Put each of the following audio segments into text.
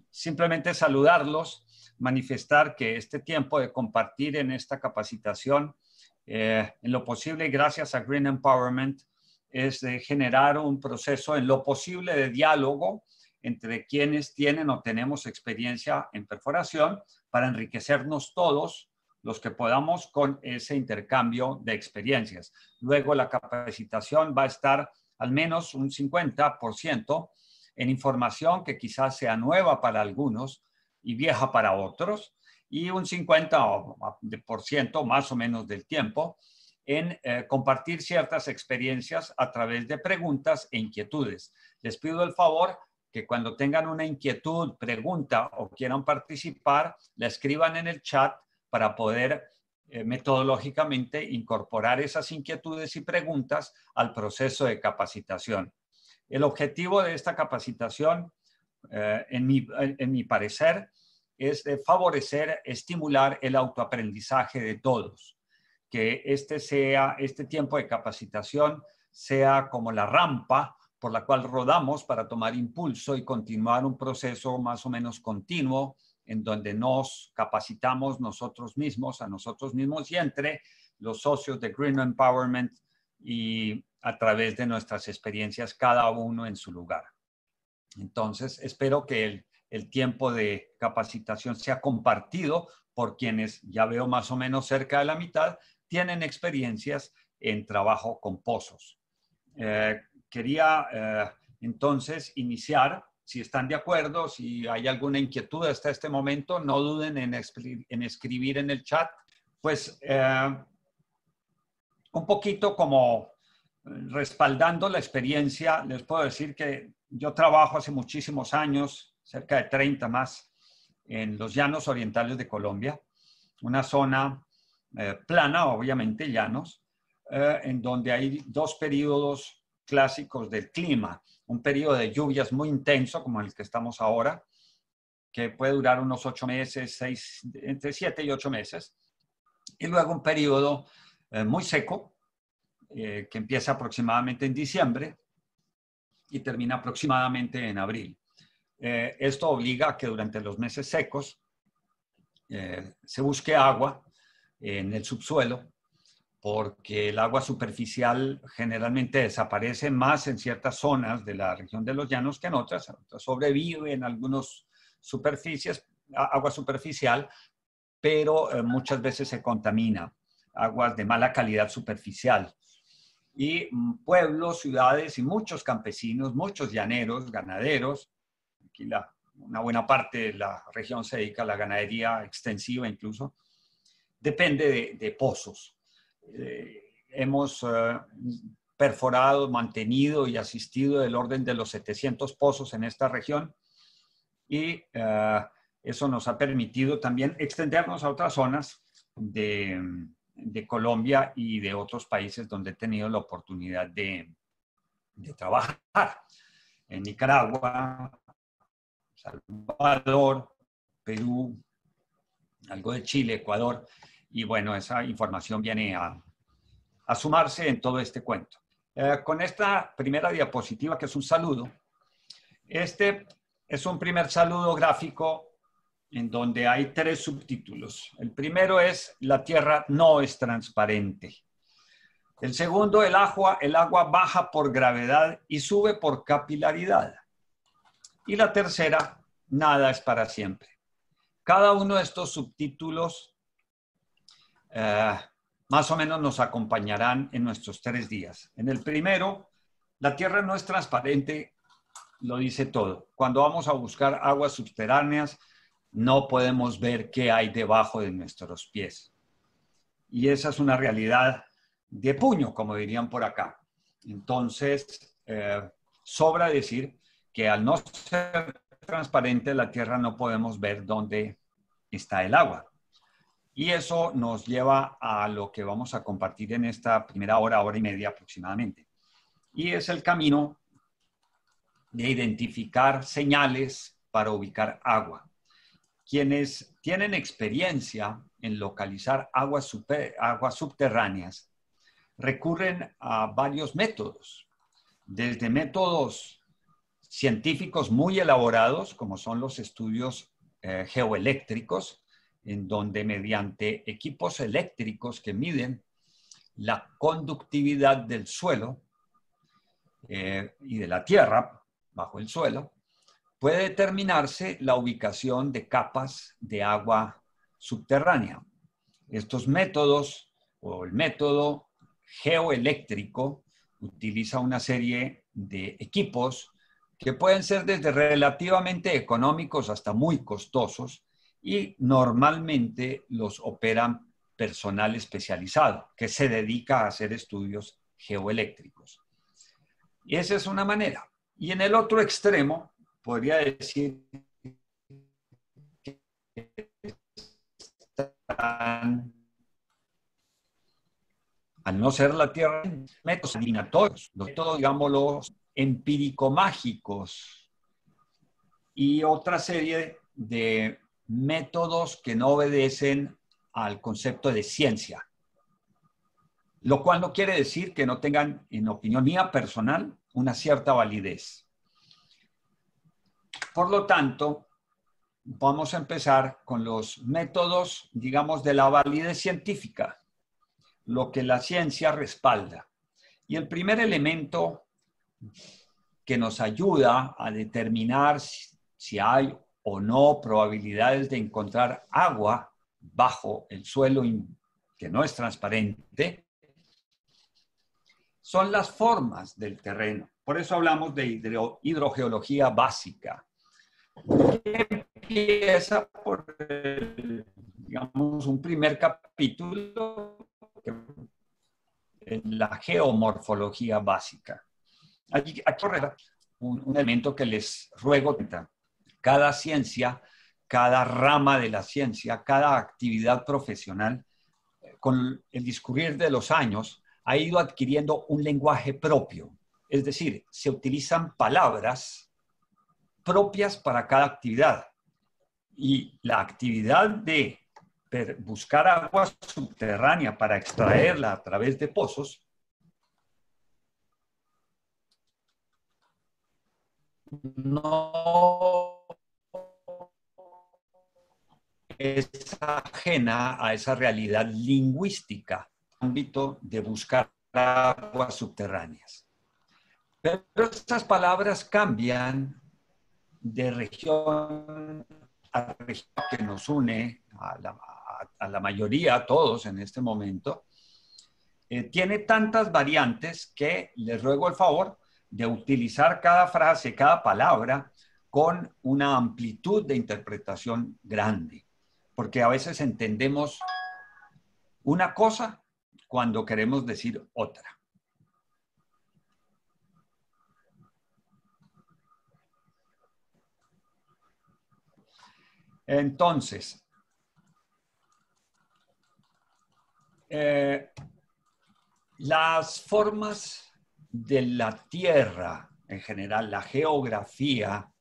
Simplemente saludarlos, manifestar que este tiempo de compartir en esta capacitación, en lo posible, gracias a Green Empowerment, es de generar un proceso en lo posible de diálogo entre quienes tienen o tenemos experiencia en perforación para enriquecernos todos los que podamos con ese intercambio de experiencias. Luego la capacitación va a estar al menos un 50% en información que quizás sea nueva para algunos y vieja para otros, y un 50% más o menos del tiempo en compartir ciertas experiencias a través de preguntas e inquietudes. Les pido el favor que cuando tengan una inquietud, pregunta o quieran participar, la escriban en el chat para poder metodológicamente incorporar esas inquietudes y preguntas al proceso de capacitación. El objetivo de esta capacitación, en mi parecer, es de favorecer, estimular el autoaprendizaje de todos. Que este tiempo de capacitación sea como la rampa por la cual rodamos para tomar impulso y continuar un proceso más o menos continuo en donde nos capacitamos nosotros mismos, a nosotros mismos y entre los socios de Green Empowerment y a través de nuestras experiencias, cada uno en su lugar. Entonces, espero que el tiempo de capacitación sea compartido por quienes, ya veo más o menos cerca de la mitad, tienen experiencias en trabajo con pozos. Quería entonces iniciar, si están de acuerdo, si hay alguna inquietud hasta este momento, no duden en escribir en el chat. Pues un poquito como respaldando la experiencia, les puedo decir que yo trabajo hace muchísimos años, cerca de 30 más, en los llanos orientales de Colombia, una zona plana, obviamente llanos, en donde hay dos periodos clásicos del clima. Un periodo de lluvias muy intenso, como el que estamos ahora, que puede durar unos 8 meses, entre 7 y 8 meses. Y luego un periodo muy seco, que empieza aproximadamente en diciembre y termina aproximadamente en abril. Esto obliga a que durante los meses secos se busque agua en el subsuelo, porque el agua superficial generalmente desaparece más en ciertas zonas de la región de los llanos que en otras. Sobrevive en algunas superficies, agua superficial, pero muchas veces se contamina, aguas de mala calidad superficial. Y pueblos, ciudades y muchos campesinos, muchos llaneros, ganaderos, aquí una buena parte de la región se dedica a la ganadería extensiva incluso, depende de pozos. Hemos perforado, mantenido y asistido del orden de los 700 pozos en esta región y eso nos ha permitido también extendernos a otras zonas de Colombia y de otros países donde he tenido la oportunidad de trabajar. En Nicaragua, Salvador, Perú, algo de Chile, Ecuador. Y bueno, esa información viene a sumarse en todo este cuento. Con esta primera diapositiva, que es un saludo, este es un primer saludo gráfico en donde hay 3 subtítulos. El primero es: la Tierra no es transparente. El segundo, el agua baja por gravedad y sube por capilaridad. Y la tercera, nada es para siempre. Cada uno de estos subtítulos más o menos nos acompañarán en nuestros 3 días. En el primero, la Tierra no es transparente, lo dice todo. Cuando vamos a buscar aguas subterráneas, no podemos ver qué hay debajo de nuestros pies. Y esa es una realidad de puño, como dirían por acá. Entonces, sobra decir que al no ser transparente la Tierra no podemos ver dónde está el agua. Y eso nos lleva a lo que vamos a compartir en esta primera hora y media aproximadamente. Y es el camino de identificar señales para ubicar agua. Quienes tienen experiencia en localizar aguas subterráneas recurren a varios métodos, desde métodos científicos muy elaborados, como son los estudios geoeléctricos, en donde mediante equipos eléctricos que miden la conductividad del suelo y de la tierra bajo el suelo, puede determinarse la ubicación de capas de agua subterránea. Estos métodos, o el método geoeléctrico, utiliza una serie de equipos que pueden ser desde relativamente económicos hasta muy costosos, y normalmente los operan personal especializado que se dedica a hacer estudios geoeléctricos. Y esa es una manera. Y en el otro extremo, podría decir que están, al no ser la Tierra, métodos adivinatorios, los métodos, digámoslo, empírico-mágicos, y otra serie de métodos que no obedecen al concepto de ciencia, lo cual no quiere decir que no tengan, en opinión mía personal, una cierta validez. Por lo tanto, vamos a empezar con los métodos, digamos, de la validez científica, lo que la ciencia respalda. Y el primer elemento que nos ayuda a determinar si hay o no probabilidades de encontrar agua bajo el suelo que no es transparente, son las formas del terreno. Por eso hablamos de hidrogeología básica. Empieza por, digamos, un primer capítulo en la geomorfología básica. Aquí corre un elemento que les ruego. Cada ciencia, cada rama de la ciencia, cada actividad profesional, con el discurrir de los años, ha ido adquiriendo un lenguaje propio. Es decir, se utilizan palabras propias para cada actividad. Y la actividad de buscar agua subterránea para extraerla a través de pozos no es ajena a esa realidad lingüística, ámbito de buscar aguas subterráneas. Pero estas palabras cambian de región a región, que nos une a la mayoría, a todos en este momento. Tiene tantas variantes que les ruego el favor de utilizar cada frase, cada palabra, con una amplitud de interpretación grande, porque a veces entendemos una cosa cuando queremos decir otra. Entonces, las formas de la Tierra en general, la geografía,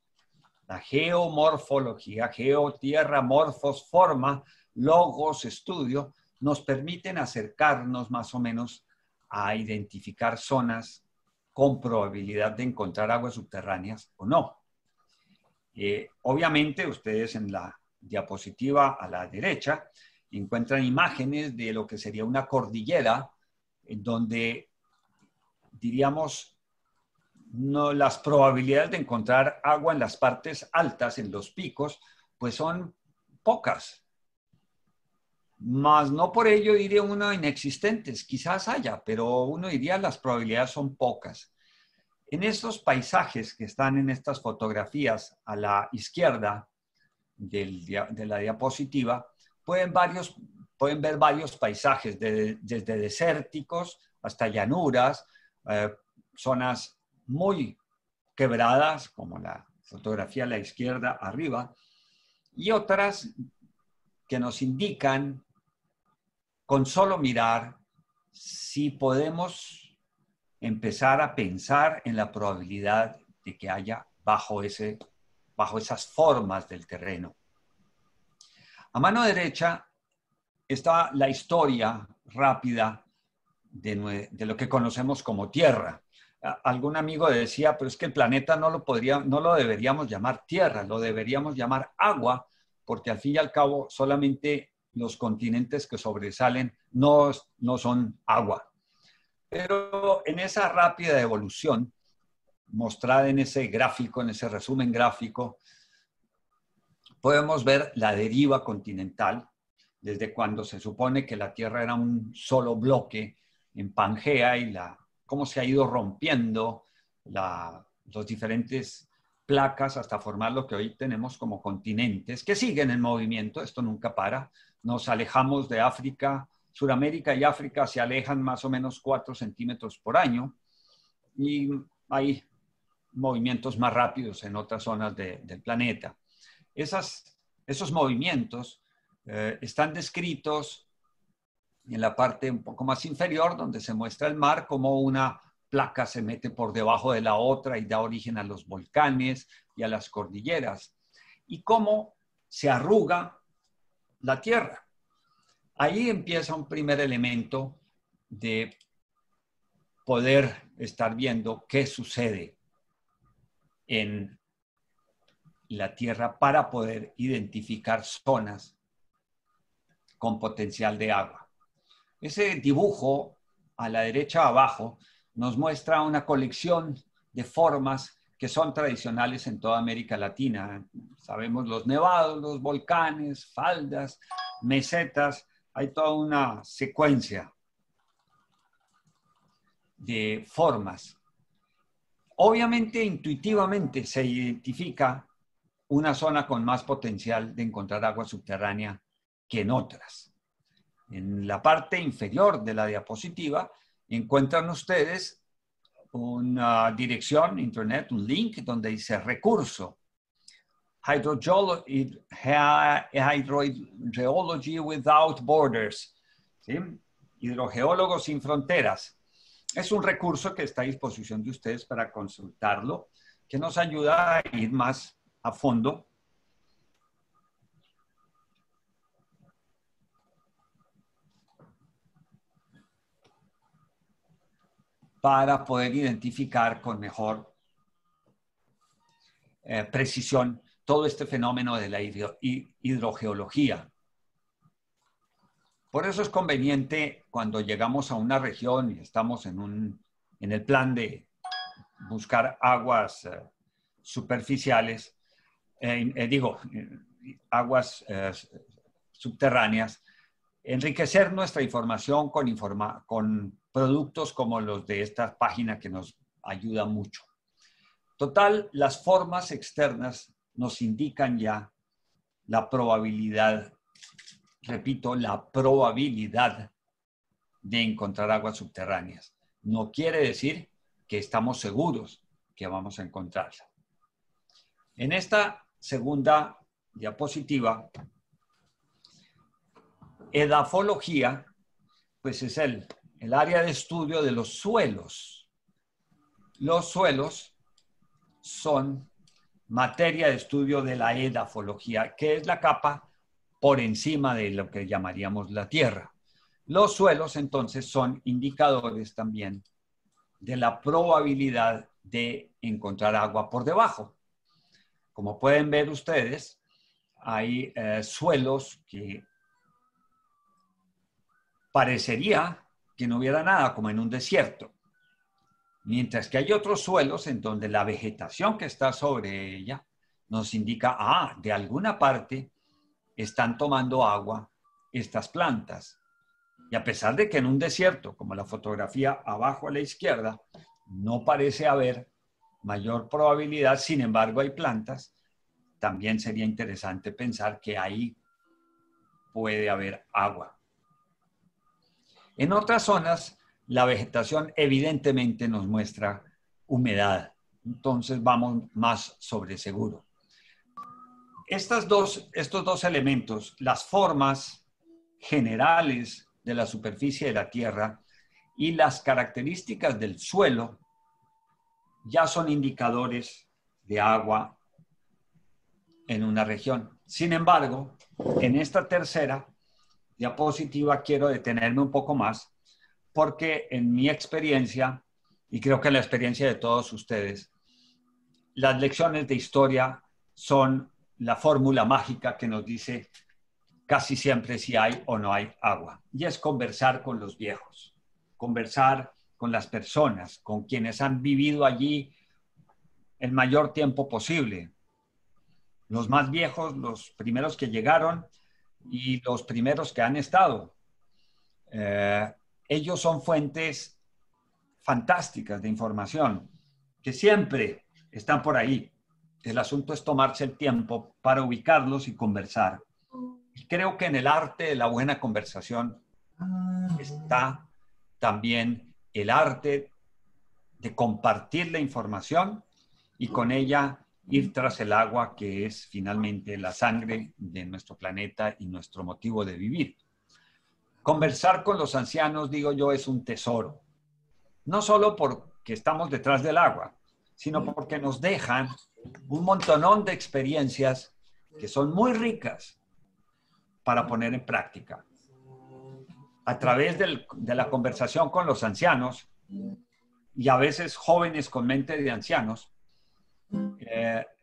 la geomorfología, geotierra, morfos, forma, logos, estudio, nos permiten acercarnos más o menos a identificar zonas con probabilidad de encontrar aguas subterráneas o no. Obviamente, ustedes en la diapositiva a la derecha encuentran imágenes de lo que sería una cordillera, en donde, diríamos, no, las probabilidades de encontrar agua en las partes altas, en los picos, pues son pocas. Mas no por ello diría uno inexistentes, quizás haya, pero uno diría las probabilidades son pocas. En estos paisajes que están en estas fotografías a la izquierda de la diapositiva, pueden ver varios paisajes, desde desérticos hasta llanuras, zonas muy quebradas, como la fotografía a la izquierda arriba, y otras que nos indican, con solo mirar, si podemos empezar a pensar en la probabilidad de que haya bajo esas formas del terreno. A mano derecha está la historia rápida de lo que conocemos como tierra. algún amigo decía, pero es que el planeta no lo deberíamos llamar tierra, lo deberíamos llamar agua, porque al fin y al cabo solamente los continentes que sobresalen no son agua. Pero en esa rápida evolución, mostrada en ese gráfico, en ese resumen gráfico, podemos ver la deriva continental, desde cuando se supone que la Tierra era un solo bloque en Pangea y cómo se ha ido rompiendo los diferentes placas hasta formar lo que hoy tenemos como continentes, que siguen en movimiento, esto nunca para. Nos alejamos de África, Sudamérica y África se alejan más o menos 4 centímetros por año y hay movimientos más rápidos en otras zonas del planeta. Esos movimientos están descritos en la parte un poco más inferior, donde se muestra el mar, como una placa se mete por debajo de la otra y da origen a los volcanes y a las cordilleras, y cómo se arruga la Tierra. Ahí empieza un primer elemento de poder estar viendo qué sucede en la Tierra para poder identificar zonas con potencial de agua. Ese dibujo a la derecha abajo nos muestra una colección de formas que son tradicionales en toda América Latina. Sabemos los nevados, los volcanes, faldas, mesetas. Hay toda una secuencia de formas. Obviamente, intuitivamente se identifica una zona con más potencial de encontrar agua subterránea que en otras. En la parte inferior de la diapositiva encuentran ustedes una dirección, internet, un link donde dice recurso. Hydrogeology Without Borders. ¿Sí? Hidrogeólogos sin fronteras. Es un recurso que está a disposición de ustedes para consultarlo, que nos ayuda a ir más a fondo para poder identificar con mejor precisión todo este fenómeno de la hidrogeología. Por eso es conveniente cuando llegamos a una región y estamos en el plan de buscar aguas superficiales, aguas subterráneas, enriquecer nuestra información con productos como los de esta página que nos ayuda mucho. Total, las formas externas nos indican ya la probabilidad, repito, la probabilidad de encontrar aguas subterráneas. No quiere decir que estamos seguros que vamos a encontrarla. En esta segunda diapositiva, edafología, pues es el área de estudio de los suelos. Los suelos son materia de estudio de la edafología, que es la capa por encima de lo que llamaríamos la tierra. Los suelos, entonces, son indicadores también de la probabilidad de encontrar agua por debajo. Como pueden ver ustedes, hay suelos que parecería que no hubiera nada, como en un desierto. Mientras que hay otros suelos en donde la vegetación que está sobre ella nos indica, de alguna parte están tomando agua estas plantas. Y a pesar de que en un desierto, como la fotografía abajo a la izquierda, no parece haber mayor probabilidad, sin embargo hay plantas, también sería interesante pensar que ahí puede haber agua. En otras zonas, la vegetación evidentemente nos muestra humedad, entonces vamos más sobre seguro. Estos dos elementos, las formas generales de la superficie de la Tierra y las características del suelo, ya son indicadores de agua en una región. Sin embargo, en esta tercera diapositiva quiero detenerme un poco más porque en mi experiencia y creo que la experiencia de todos ustedes, las lecciones de historia son la fórmula mágica que nos dice casi siempre si hay o no hay agua. Y es conversar con los viejos, conversar con las personas, con quienes han vivido allí el mayor tiempo posible. Los más viejos, los primeros que llegaron y los primeros que han estado. Ellos son fuentes fantásticas de información que siempre están por ahí. El asunto es tomarse el tiempo para ubicarlos y conversar. Y creo que en el arte de la buena conversación está también el arte de compartir la información y con ella ir tras el agua, que es finalmente la sangre de nuestro planeta y nuestro motivo de vivir. Conversar con los ancianos, digo yo, es un tesoro. No solo porque estamos detrás del agua, sino porque nos dejan un montonón de experiencias que son muy ricas para poner en práctica. A través de la conversación con los ancianos, y a veces jóvenes con mente de ancianos,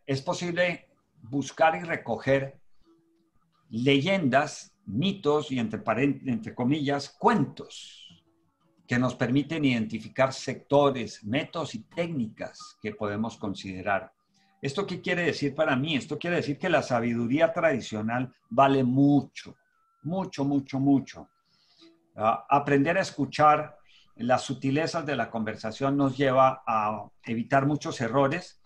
es posible buscar y recoger leyendas, mitos y entre comillas, cuentos que nos permiten identificar sectores, métodos y técnicas que podemos considerar. ¿Esto qué quiere decir para mí? Esto quiere decir que la sabiduría tradicional vale mucho, mucho, mucho, mucho. Aprender a escuchar las sutilezas de la conversación nos lleva a evitar muchos errores,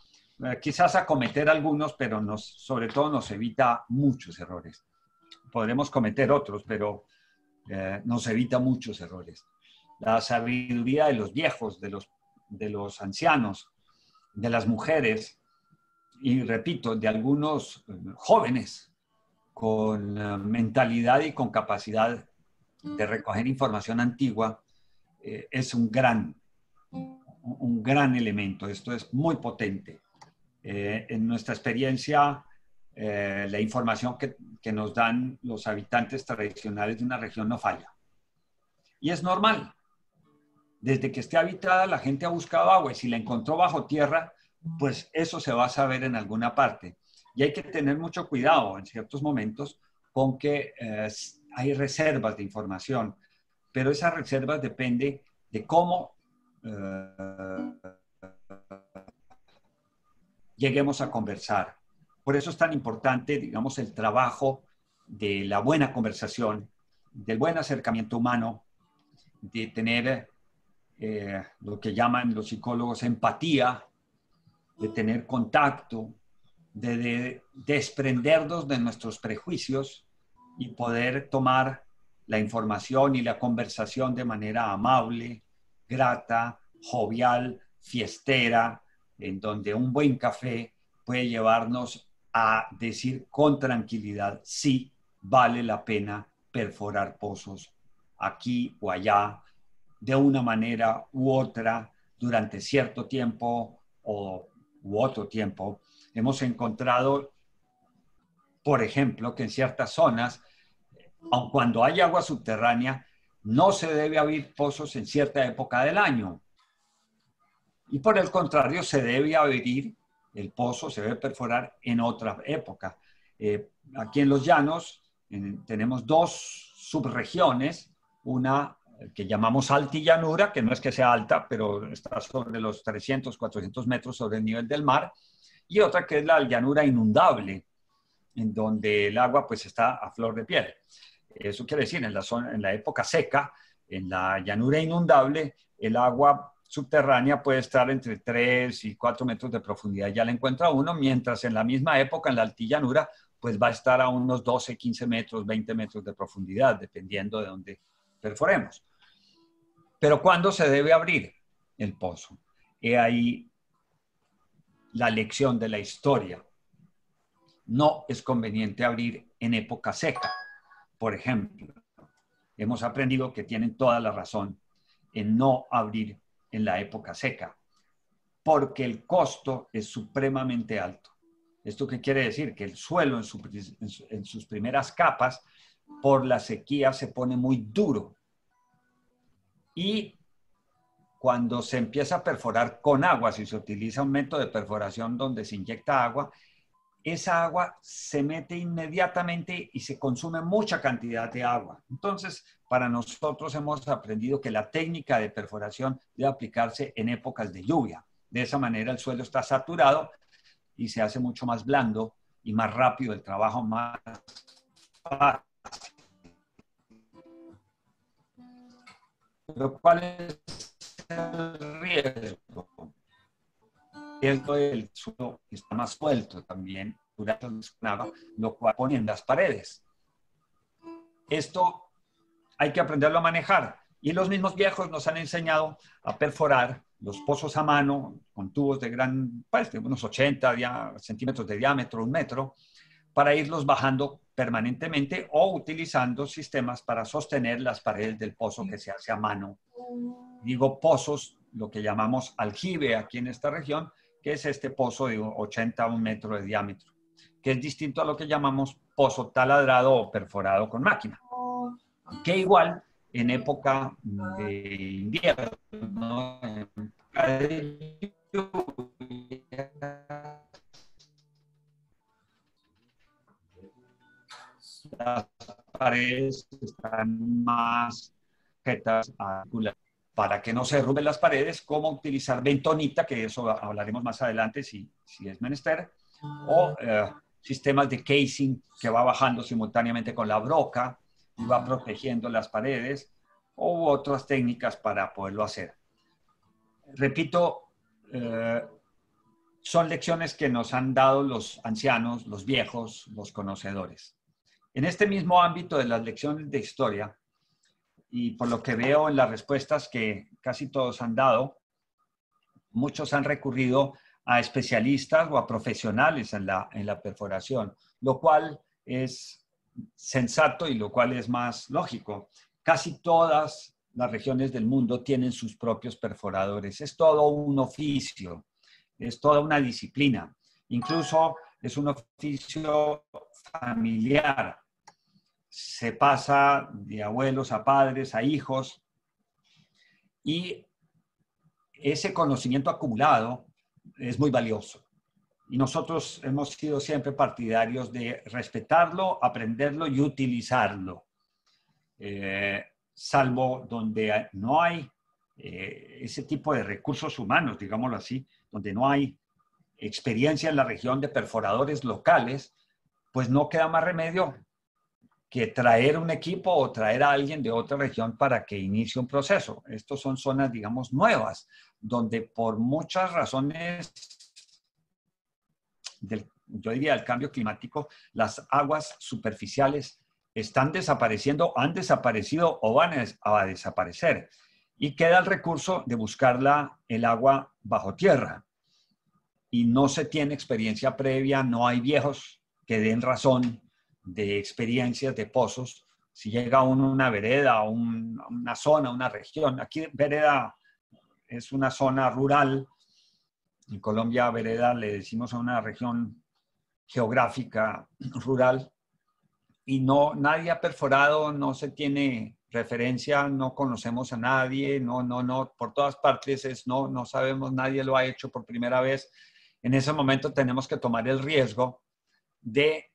quizás a cometer algunos, pero sobre todo nos evita muchos errores. Podremos cometer otros, pero nos evita muchos errores. La sabiduría de los viejos, de los ancianos, de las mujeres y, repito, de algunos jóvenes con mentalidad y con capacidad de recoger información antigua, es un gran elemento. Esto es muy potente. En nuestra experiencia, la información que nos dan los habitantes tradicionales de una región no falla. Y es normal. Desde que esté habitada, la gente ha buscado agua y si la encontró bajo tierra, pues eso se va a saber en alguna parte. Y hay que tener mucho cuidado en ciertos momentos con que hay reservas de información, pero esas reservas dependen de cómo lleguemos a conversar. Por eso es tan importante, digamos, el trabajo de la buena conversación, del buen acercamiento humano, de tener lo que llaman los psicólogos empatía, de tener contacto, de desprendernos de nuestros prejuicios y poder tomar la información y la conversación de manera amable, grata, jovial, fiestera, en donde un buen café puede llevarnos a decir con tranquilidad, sí, vale la pena perforar pozos aquí o allá, de una manera u otra, durante cierto tiempo u otro tiempo. Hemos encontrado, por ejemplo, que en ciertas zonas, aun cuando hay agua subterránea, no se debe abrir pozos en cierta época del año. Y por el contrario, se debe abrir el pozo, se debe perforar en otra época. Aquí en los llanos tenemos dos subregiones, una que llamamos altillanura, que no es que sea alta, pero está sobre los 300, 400 metros sobre el nivel del mar, y otra que es la llanura inundable, en donde el agua pues está a flor de piel. Eso quiere decir, en la época seca, en la llanura inundable, el agua subterránea puede estar entre 3 y 4 metros de profundidad, ya la encuentra uno, mientras en la misma época, en la altillanura, pues va a estar a unos 12, 15 metros, 20 metros de profundidad, dependiendo de dónde perforemos. Pero ¿cuándo se debe abrir el pozo? He ahí la lección de la historia. No es conveniente abrir en época seca. Por ejemplo, hemos aprendido que tienen toda la razón en no abrir en la época seca, porque el costo es supremamente alto. ¿Esto qué quiere decir? Que el suelo en sus primeras capas, por la sequía, se pone muy duro. Y cuando se empieza a perforar con agua, si se utiliza un método de perforación donde se inyecta agua, esa agua se mete inmediatamente y se consume mucha cantidad de agua. Entonces, para nosotros hemos aprendido que la técnica de perforación debe aplicarse en épocas de lluvia. De esa manera el suelo está saturado y se hace mucho más blando y más rápido el trabajo, más fácil. Pero ¿cuál es el riesgo? El suelo está más suelto también durante lo cual ponen las paredes. Esto hay que aprenderlo a manejar. Y los mismos viejos nos han enseñado a perforar los pozos a mano con tubos de pues, de unos 80 centímetros de diámetro, 1 metro, para irlos bajando permanentemente o utilizando sistemas para sostener las paredes del pozo que se hace a mano. Digo pozos, lo que llamamos aljibe aquí en esta región, que es este pozo de 80 a 1 metro de diámetro, que es distinto a lo que llamamos pozo taladrado o perforado con máquina. Que igual en época de invierno, ¿no? En época de lluvia, las paredes están más sujetas a para que no se derrumben las paredes, cómo utilizar bentonita, que eso hablaremos más adelante si es menester, o sistemas de casing que va bajando simultáneamente con la broca y va protegiendo las paredes, u otras técnicas para poderlo hacer. Repito, son lecciones que nos han dado los ancianos, los viejos, los conocedores. En este mismo ámbito de las lecciones de historia, y por lo que veo en las respuestas que casi todos han dado, muchos han recurrido a especialistas o a profesionales en la perforación, lo cual es sensato y lo cual es más lógico. Casi todas las regiones del mundo tienen sus propios perforadores. Es todo un oficio, es toda una disciplina. Incluso es un oficio familiar. Se pasa de abuelos a padres, a hijos, y ese conocimiento acumulado es muy valioso. Y nosotros hemos sido siempre partidarios de respetarlo, aprenderlo y utilizarlo. Salvo donde no hay ese tipo de recursos humanos, digámoslo así, donde no hay experiencia en la región de perforadores locales, pues no queda más remedio que traer un equipo o traer a alguien de otra región para que inicie un proceso. Estos son zonas, digamos, nuevas, donde por muchas razones yo diría del cambio climático, las aguas superficiales están desapareciendo, han desaparecido o van a desaparecer. Y queda el recurso de buscar el agua bajo tierra. Y no se tiene experiencia previa, no hay viejos que den razón de experiencias de pozos. Si llega uno a una vereda, o una zona, una región. Aquí vereda es una zona rural. En Colombia, vereda le decimos a una región geográfica rural. Y nadie ha perforado, no se tiene referencia, no conocemos a nadie, no, por todas partes no sabemos, nadie lo ha hecho por primera vez. En ese momento tenemos que tomar el riesgo de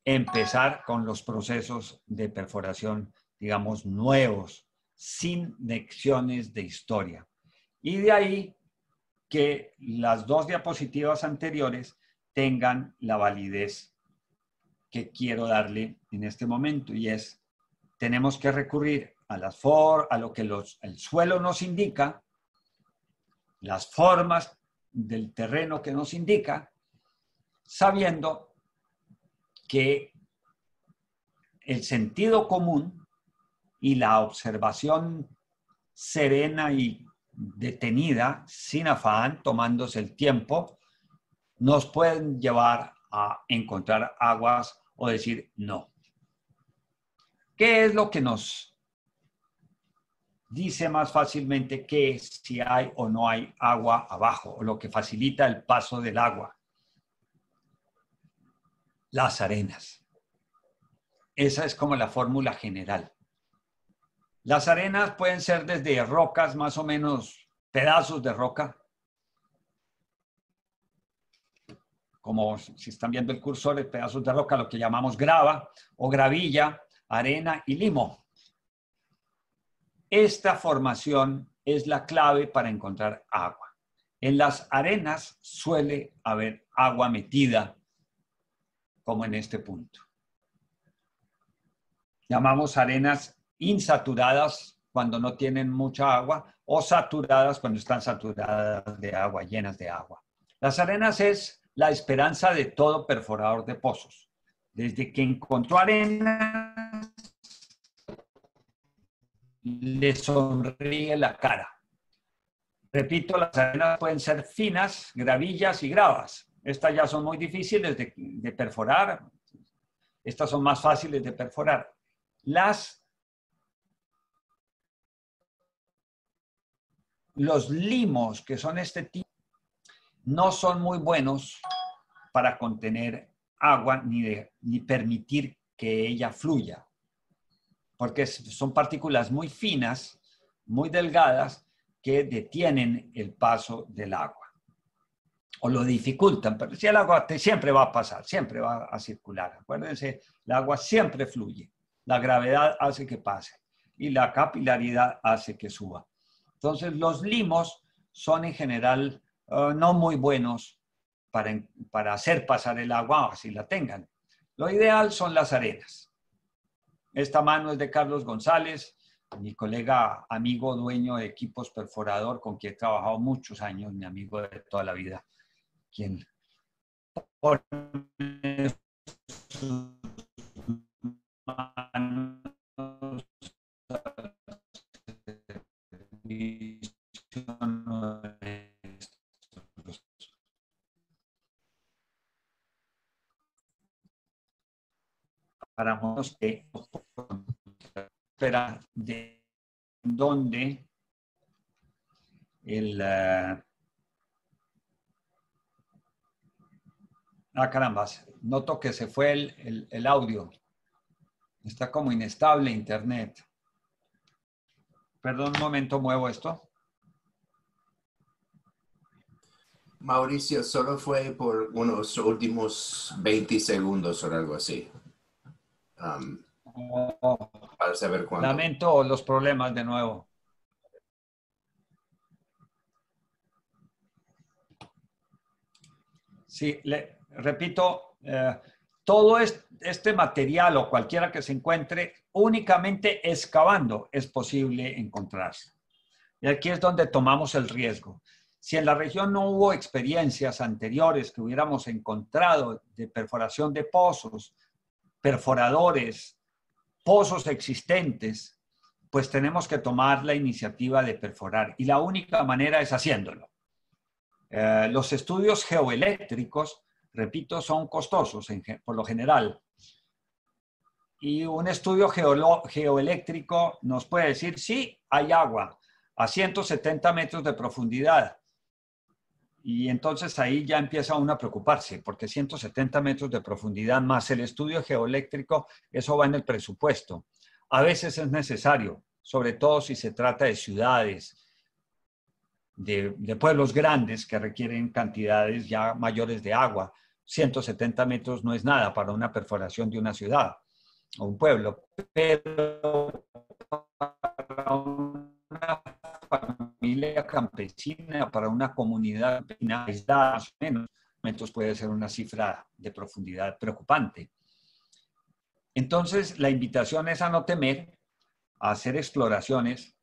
empezar con los procesos de perforación, digamos, nuevos, sin lecciones de historia. Y de ahí que las 2 diapositivas anteriores tengan la validez que quiero darle en este momento, y es, tenemos que recurrir a lo que el suelo nos indica, las formas del terreno que nos indica, sabiendo que el sentido común y la observación serena y detenida, sin afán, tomándose el tiempo, nos pueden llevar a encontrar aguas o decir no. ¿Qué es lo que nos dice más fácilmente que si hay o no hay agua abajo, o lo que facilita el paso del agua? Las arenas. Esa es como la fórmula general. Las arenas pueden ser desde rocas, más o menos pedazos de roca, como si están viendo el cursor, de pedazos de roca, lo que llamamos grava o gravilla, arena y limo. Esta formación es la clave para encontrar agua. En las arenas suele haber agua metida, como en este punto. Llamamos arenas insaturadas cuando no tienen mucha agua o saturadas cuando están saturadas de agua, llenas de agua. Las arenas es la esperanza de todo perforador de pozos. Desde que encontró arena, le sonríe la cara. Repito, las arenas pueden ser finas, gravillas y gravas. Estas ya son muy difíciles de perforar. Estas son más fáciles de perforar. Los limos, que son este tipo, no son muy buenos para contener agua ni permitir que ella fluya, porque son partículas muy finas, muy delgadas, que detienen el paso del agua o lo dificultan. Pero si el agua siempre va a pasar, siempre va a circular. Acuérdense, el agua siempre fluye. La gravedad hace que pase y la capilaridad hace que suba. Entonces, los limos son en general no muy buenos para hacer pasar el agua, así la tengan. Lo ideal son las arenas. Esta mano es de Carlos González, mi colega, amigo, dueño de equipos perforador, con quien he trabajado muchos años, mi amigo de toda la vida, quien pone sus manos para que espera de donde el carambas, noto que se fue el audio. Está como inestable internet. Perdón un momento, muevo esto. Mauricio, solo fue por unos últimos 20 segundos o algo así. Para saber cuándo. Lamento los problemas de nuevo. Sí, repito, todo este material o cualquiera que se encuentre, únicamente excavando es posible encontrarse. Y aquí es donde tomamos el riesgo. Si en la región no hubo experiencias anteriores que hubiéramos encontrado de perforación de pozos, perforadores, pozos existentes, pues tenemos que tomar la iniciativa de perforar. Y la única manera es haciéndolo. Los estudios geoeléctricos, repito, son costosos por lo general. Y un estudio geoeléctrico nos puede decir, sí, hay agua a 170 metros de profundidad. Y entonces ahí ya empieza uno a preocuparse, porque 170 metros de profundidad más el estudio geoeléctrico, eso va en el presupuesto. A veces es necesario, sobre todo si se trata de ciudades, de pueblos grandes que requieren cantidades ya mayores de agua. 170 metros no es nada para una perforación de una ciudad o un pueblo, pero para una familia campesina, para una comunidad aislada, más o menos, metros puede ser una cifra de profundidad preocupante. Entonces, la invitación es a no temer, a hacer exploraciones,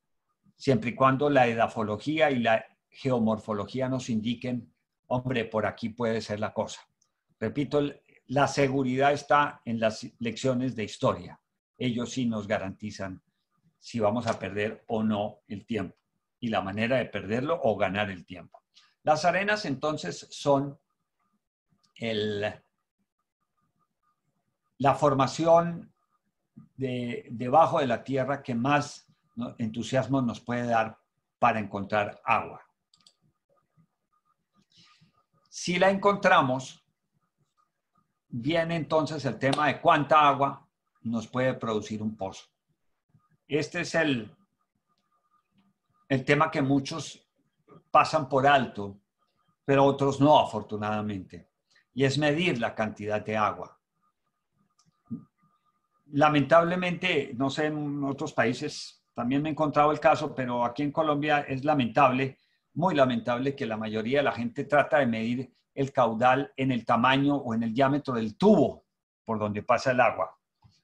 siempre y cuando la edafología y la geomorfología nos indiquen, hombre, por aquí puede ser la cosa. Repito, la seguridad está en las lecciones de historia. Ellos sí nos garantizan si vamos a perder o no el tiempo y la manera de perderlo o ganar el tiempo. Las arenas entonces son la formación debajo de la tierra que más entusiasmo nos puede dar para encontrar agua. Si la encontramos, viene entonces el tema de cuánta agua nos puede producir un pozo. este es el tema que muchos pasan por alto, pero otros no, afortunadamente, y es medir la cantidad de agua. Lamentablemente, no sé, en otros países también me he encontrado el caso, pero aquí en Colombia es lamentable, muy lamentable, que la mayoría de la gente trata de medir el caudal en el tamaño o en el diámetro del tubo por donde pasa el agua.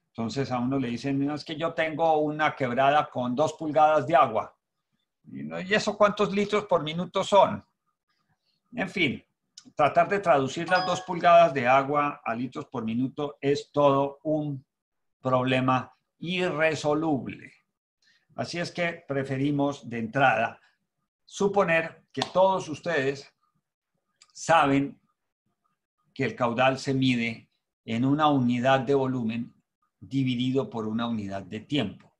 Entonces a uno le dicen, no, es que yo tengo una quebrada con 2 pulgadas de agua. ¿Y eso cuántos litros por minuto son? En fin, tratar de traducir las 2 pulgadas de agua a litros por minuto es todo un problema irresoluble. Así es que preferimos de entrada suponer que todos ustedes saben que el caudal se mide en una unidad de volumen dividido por una unidad de tiempo.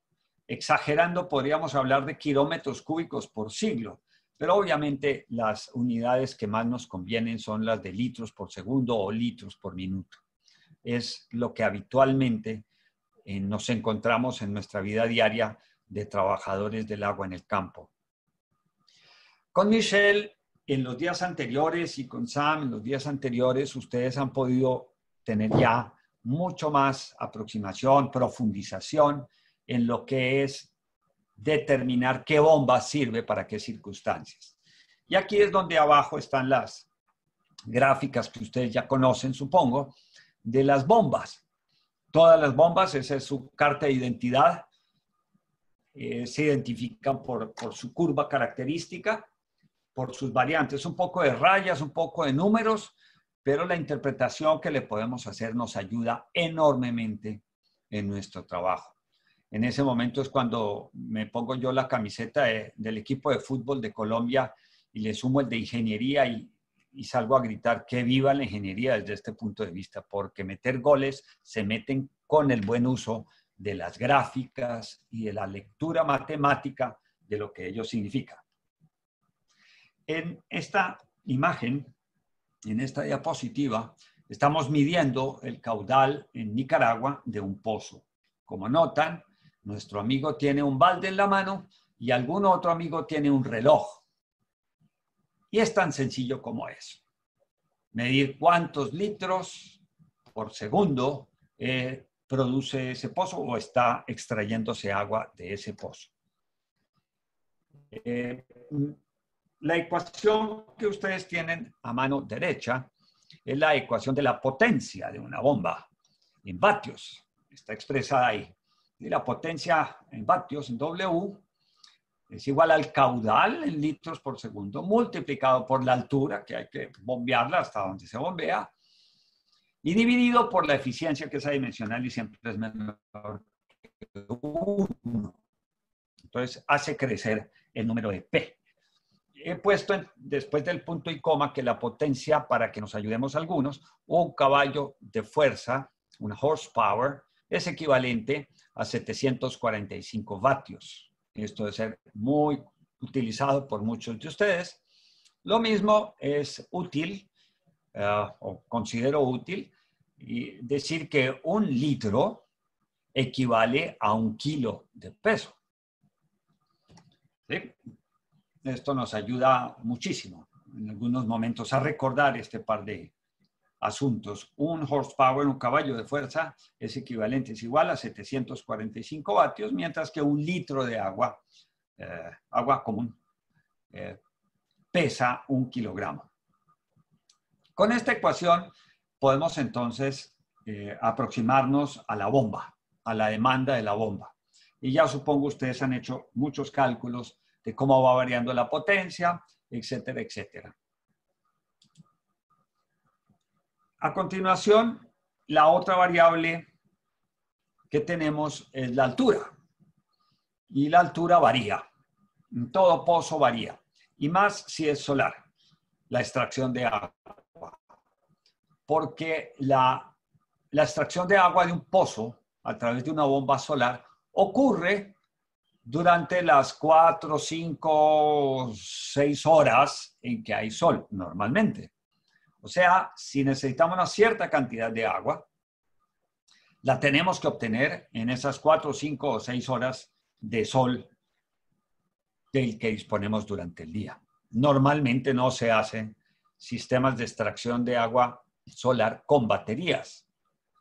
Exagerando, podríamos hablar de kilómetros cúbicos por siglo, pero obviamente las unidades que más nos convienen son las de litros por segundo o litros por minuto. Es lo que habitualmente nos encontramos en nuestra vida diaria de trabajadores del agua en el campo. Con Michelle, en los días anteriores, y con Sam, en los días anteriores, ustedes han podido tener ya mucho más aproximación, profundización en lo que es determinar qué bomba sirve para qué circunstancias. Y aquí es donde abajo están las gráficas que ustedes ya conocen, supongo, de las bombas. Todas las bombas, esa es su carta de identidad, se identifican por su curva característica, por sus variantes, un poco de rayas, un poco de números, pero la interpretación que le podemos hacer nos ayuda enormemente en nuestro trabajo. En ese momento es cuando me pongo yo la camiseta del equipo de fútbol de Colombia y le sumo el de ingeniería y salgo a gritar que viva la ingeniería desde este punto de vista, porque meter goles se meten con el buen uso de las gráficas y de la lectura matemática de lo que ello significa. En esta imagen, en esta diapositiva, estamos midiendo el caudal en Nicaragua de un pozo. Como notan, nuestro amigo tiene un balde en la mano y algún otro amigo tiene un reloj. Y es tan sencillo como eso. Medir cuántos litros por segundo produce ese pozo o está extrayéndose agua de ese pozo. La ecuación que ustedes tienen a mano derecha es la ecuación de la potencia de una bomba en vatios. Está expresada ahí. Y la potencia en vatios, en W, es igual al caudal en litros por segundo multiplicado por la altura, que hay que bombearla hasta donde se bombea, y dividido por la eficiencia, que es adimensional y siempre es menor que 1. Entonces hace crecer el número de P. He puesto después del punto y coma que la potencia, para que nos ayudemos algunos, un caballo de fuerza, una horsepower, es equivalente a 745 vatios. Esto debe ser muy utilizado por muchos de ustedes. Lo mismo es útil, o considero útil, y decir que 1 litro equivale a 1 kilo de peso. ¿Sí? Esto nos ayuda muchísimo en algunos momentos a recordar este par de asuntos. 1 horsepower, un caballo de fuerza, es equivalente, es igual a 745 vatios, mientras que 1 litro de agua, agua común, pesa 1 kilogramo. Con esta ecuación podemos entonces aproximarnos a la bomba, a la demanda de la bomba. Y ya supongo ustedes han hecho muchos cálculos de cómo va variando la potencia, etcétera, etcétera. A continuación, la otra variable que tenemos es la altura. Y la altura varía. En todo pozo varía. Y más si es solar, la extracción de agua. Porque la extracción de agua de un pozo a través de una bomba solar ocurre durante las 4, 5, 6 horas en que hay sol, normalmente. O sea, si necesitamos una cierta cantidad de agua, la tenemos que obtener en esas 4, 5 o 6 horas de sol del que disponemos durante el día. Normalmente no se hacen sistemas de extracción de agua solar con baterías,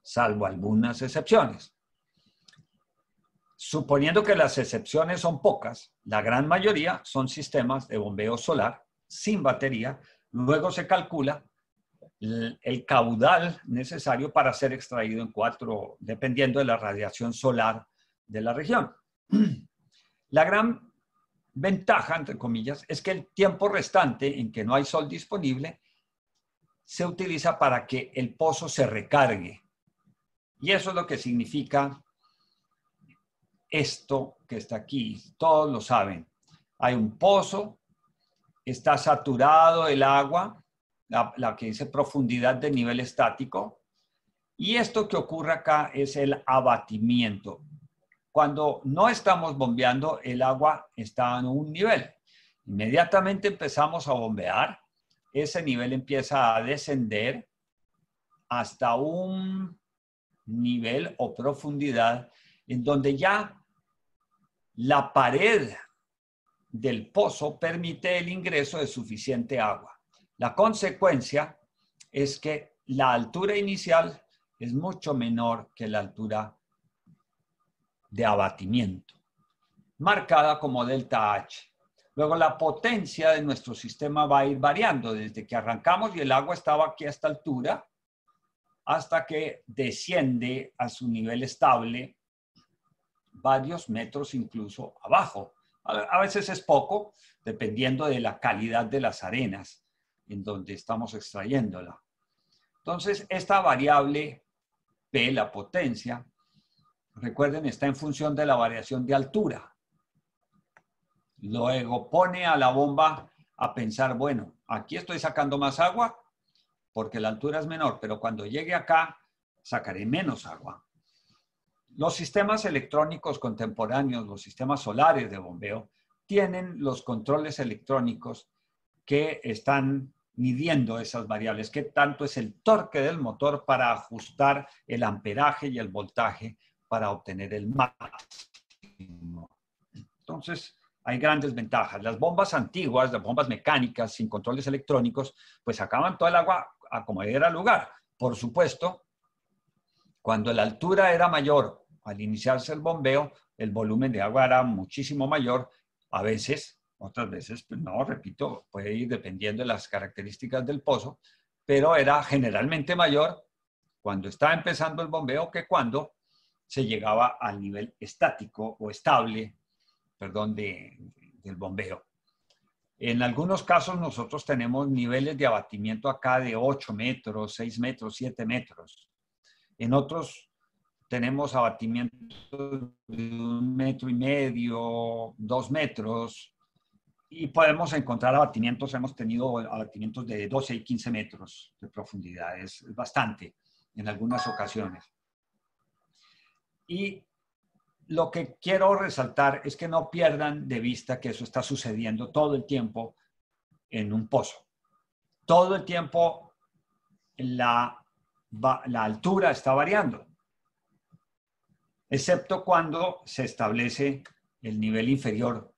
salvo algunas excepciones. Suponiendo que las excepciones son pocas, la gran mayoría son sistemas de bombeo solar sin batería. Luego se calcula el caudal necesario para ser extraído en 4, dependiendo de la radiación solar de la región. La gran ventaja, entre comillas, es que el tiempo restante en que no hay sol disponible se utiliza para que el pozo se recargue. Y eso es lo que significa esto que está aquí. Todos lo saben. Hay un pozo, está saturado el agua, la que dice profundidad de nivel estático. Y esto que ocurre acá es el abatimiento. Cuando no estamos bombeando, el agua está en un nivel. Inmediatamente empezamos a bombear, ese nivel empieza a descender hasta un nivel o profundidad en donde ya la pared del pozo permite el ingreso de suficiente agua. La consecuencia es que la altura inicial es mucho menor que la altura de abatimiento, marcada como delta H. Luego la potencia de nuestro sistema va a ir variando desde que arrancamos y el agua estaba aquí a esta altura hasta que desciende a su nivel estable varios metros incluso abajo. A veces es poco, dependiendo de la calidad de las arenas en donde estamos extrayéndola. Entonces, esta variable P, la potencia, recuerden, está en función de la variación de altura. Luego pone a la bomba a pensar, bueno, aquí estoy sacando más agua porque la altura es menor, pero cuando llegue acá sacaré menos agua. Los sistemas electrónicos contemporáneos, los sistemas solares de bombeo, tienen los controles electrónicos que están midiendo esas variables, qué tanto es el torque del motor para ajustar el amperaje y el voltaje para obtener el máximo. Entonces, hay grandes ventajas. Las bombas antiguas, las bombas mecánicas sin controles electrónicos, pues sacaban todo el agua a como era lugar. Por supuesto, cuando la altura era mayor, al iniciarse el bombeo, el volumen de agua era muchísimo mayor. A veces, otras veces, pues no, repito, puede ir dependiendo de las características del pozo, pero era generalmente mayor cuando estaba empezando el bombeo que cuando se llegaba al nivel estático o estable, perdón, del bombeo. En algunos casos nosotros tenemos niveles de abatimiento acá de 8 metros, 6 metros, 7 metros. En otros tenemos abatimientos de 1,5 metros, 2 metros. Y podemos encontrar abatimientos, hemos tenido abatimientos de 12 y 15 metros de profundidad. Es bastante en algunas ocasiones. Y lo que quiero resaltar es que no pierdan de vista que eso está sucediendo todo el tiempo en un pozo. Todo el tiempo la altura está variando, excepto cuando se establece el nivel inferior.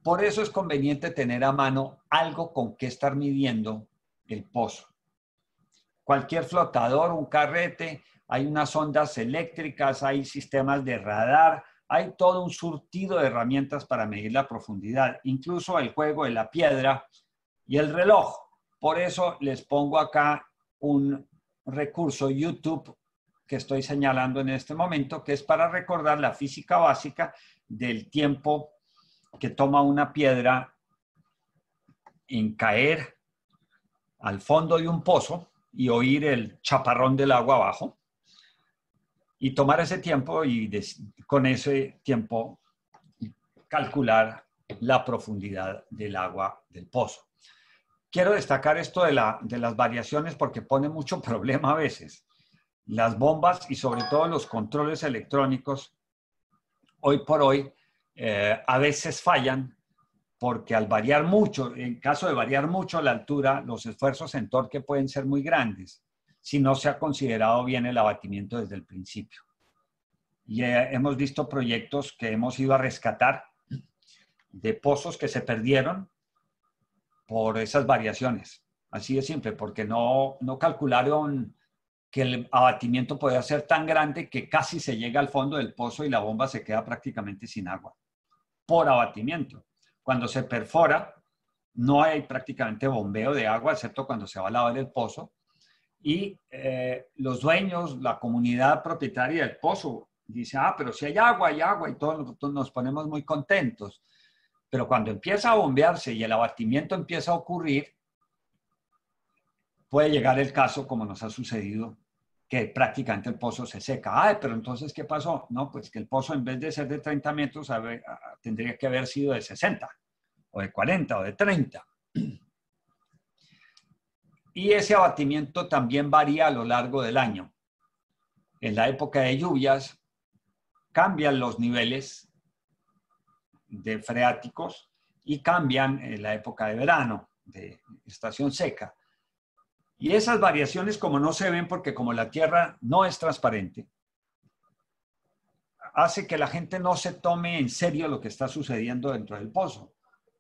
Por eso es conveniente tener a mano algo con que estar midiendo el pozo. Cualquier flotador, un carrete, hay unas ondas eléctricas, hay sistemas de radar, hay todo un surtido de herramientas para medir la profundidad, incluso el juego de la piedra y el reloj. Por eso les pongo acá un recurso YouTube que estoy señalando en este momento, que es para recordar la física básica del tiempo que toma una piedra en caer al fondo de un pozo y oír el chaparrón del agua abajo, y tomar ese tiempo y con ese tiempo calcular la profundidad del agua del pozo. Quiero destacar esto de las variaciones porque pone mucho problema a veces. Las bombas y sobre todo los controles electrónicos, hoy por hoy, a veces fallan porque al variar mucho, en caso de variar mucho la altura, los esfuerzos en torque pueden ser muy grandes si no se ha considerado bien el abatimiento desde el principio. y hemos visto proyectos que hemos ido a rescatar de pozos que se perdieron por esas variaciones. Así de simple, porque no calcularon que el abatimiento podía ser tan grande que casi se llega al fondo del pozo y la bomba se queda prácticamente sin agua por abatimiento. Cuando se perfora, no hay prácticamente bombeo de agua, excepto cuando se va a lavar el pozo. Y los dueños, la comunidad propietaria del pozo, dice, pero si hay agua, y todos nos ponemos muy contentos. Pero cuando empieza a bombearse y el abatimiento empieza a ocurrir, puede llegar el caso, como nos ha sucedido, que prácticamente el pozo se seca. Pero entonces, ¿qué pasó? No, pues que el pozo en vez de ser de 30 metros, tendría que haber sido de 60, o de 40, o de 30. Y ese abatimiento también varía a lo largo del año. En la época de lluvias, cambian los niveles de freáticos y cambian en la época de verano, de estación seca. Y esas variaciones, como no se ven porque como la tierra no es transparente, hace que la gente no se tome en serio lo que está sucediendo dentro del pozo.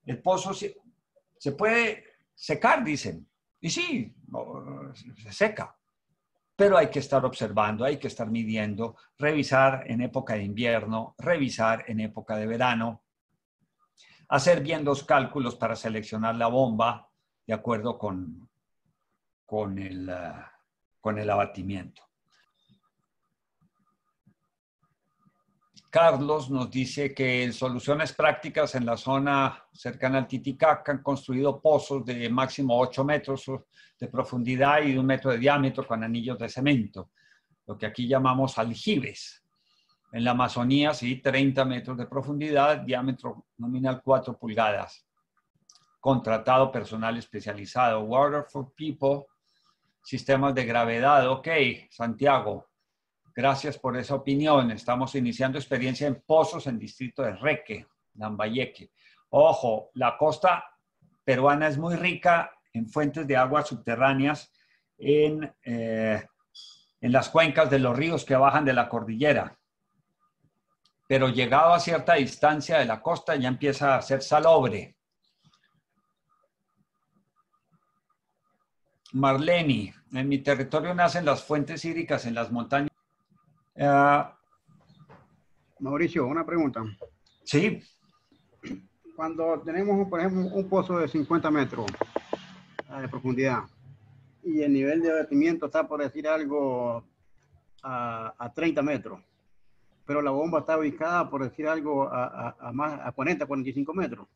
El pozo se puede secar, dicen. Y sí, se seca. Pero hay que estar observando, hay que estar midiendo, revisar en época de invierno, revisar en época de verano, hacer bien los cálculos para seleccionar la bomba de acuerdo con el abatimiento. Carlos nos dice que en soluciones prácticas en la zona cercana al Titicaca han construido pozos de máximo 8 metros de profundidad y de 1 metro de diámetro con anillos de cemento, lo que aquí llamamos aljibes. En la Amazonía, sí, 30 metros de profundidad, diámetro nominal 4 pulgadas. Contratado personal especializado. Water for People, sistemas de gravedad. Ok, Santiago. Gracias por esa opinión. Estamos iniciando experiencia en pozos en distrito de Reque, Lambayeque. Ojo, la costa peruana es muy rica en fuentes de aguas subterráneas en las cuencas de los ríos que bajan de la cordillera. Pero llegado a cierta distancia de la costa ya empieza a ser salobre. Marlene, en mi territorio nacen las fuentes hídricas en las montañas. Mauricio, una pregunta. Sí. Cuando tenemos, por ejemplo, un pozo de 50 metros de profundidad y el nivel de abatimiento está, por decir algo, a 30 metros, pero la bomba está ubicada, por decir algo, a 40, 45 metros.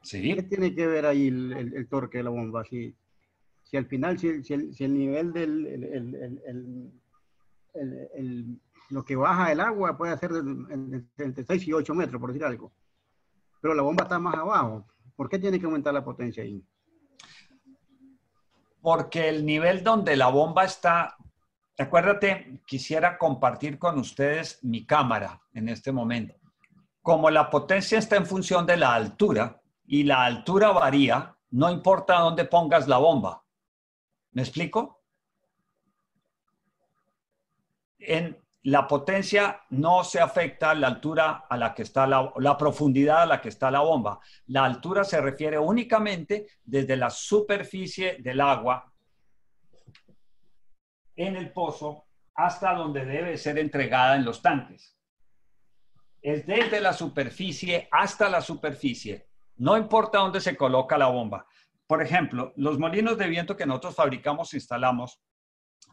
Sí. ¿Qué tiene que ver ahí el torque de la bomba? Si al final, si el nivel lo que baja el agua puede ser entre 6 y 8 metros, por decir algo. Pero la bomba está más abajo. ¿Por qué tiene que aumentar la potencia ahí? Porque el nivel donde la bomba está... Acuérdate, quisiera compartir con ustedes mi cámara en este momento. Como la potencia está en función de la altura y la altura varía, no importa dónde pongas la bomba. ¿Me explico? En la potencia no se afecta a la altura a la que está la profundidad a la que está la bomba. La altura se refiere únicamente desde la superficie del agua en el pozo hasta donde debe ser entregada en los tanques. Es desde la superficie hasta la superficie. No importa dónde se coloca la bomba. Por ejemplo, los molinos de viento que nosotros fabricamos, instalamos,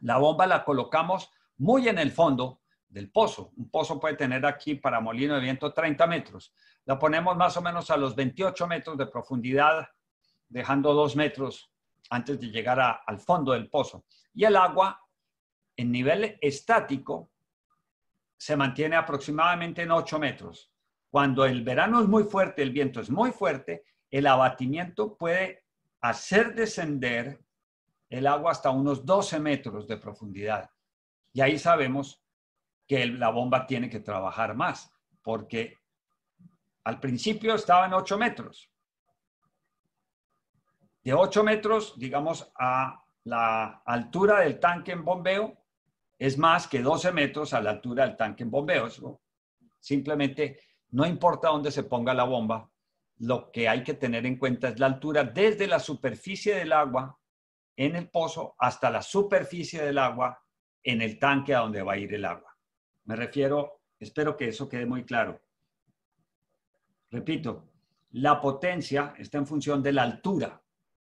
la bomba la colocamos muy en el fondo del pozo. Un pozo puede tener aquí para molino de viento 30 metros. La ponemos más o menos a los 28 metros de profundidad, dejando 2 metros antes de llegar al fondo del pozo. Y el agua, en nivel estático, se mantiene aproximadamente en 8 metros. Cuando el verano es muy fuerte, el viento es muy fuerte, el abatimiento puede hacer descender el agua hasta unos 12 metros de profundidad. Y ahí sabemos que la bomba tiene que trabajar más, porque al principio estaba en 8 metros. De 8 metros, digamos, a la altura del tanque en bombeo, es más que 12 metros a la altura del tanque en bombeo. Eso simplemente no importa dónde se ponga la bomba, lo que hay que tener en cuenta es la altura desde la superficie del agua en el pozo hasta la superficie del agua en el tanque a donde va a ir el agua. Me refiero, espero que eso quede muy claro. Repito, la potencia está en función de la altura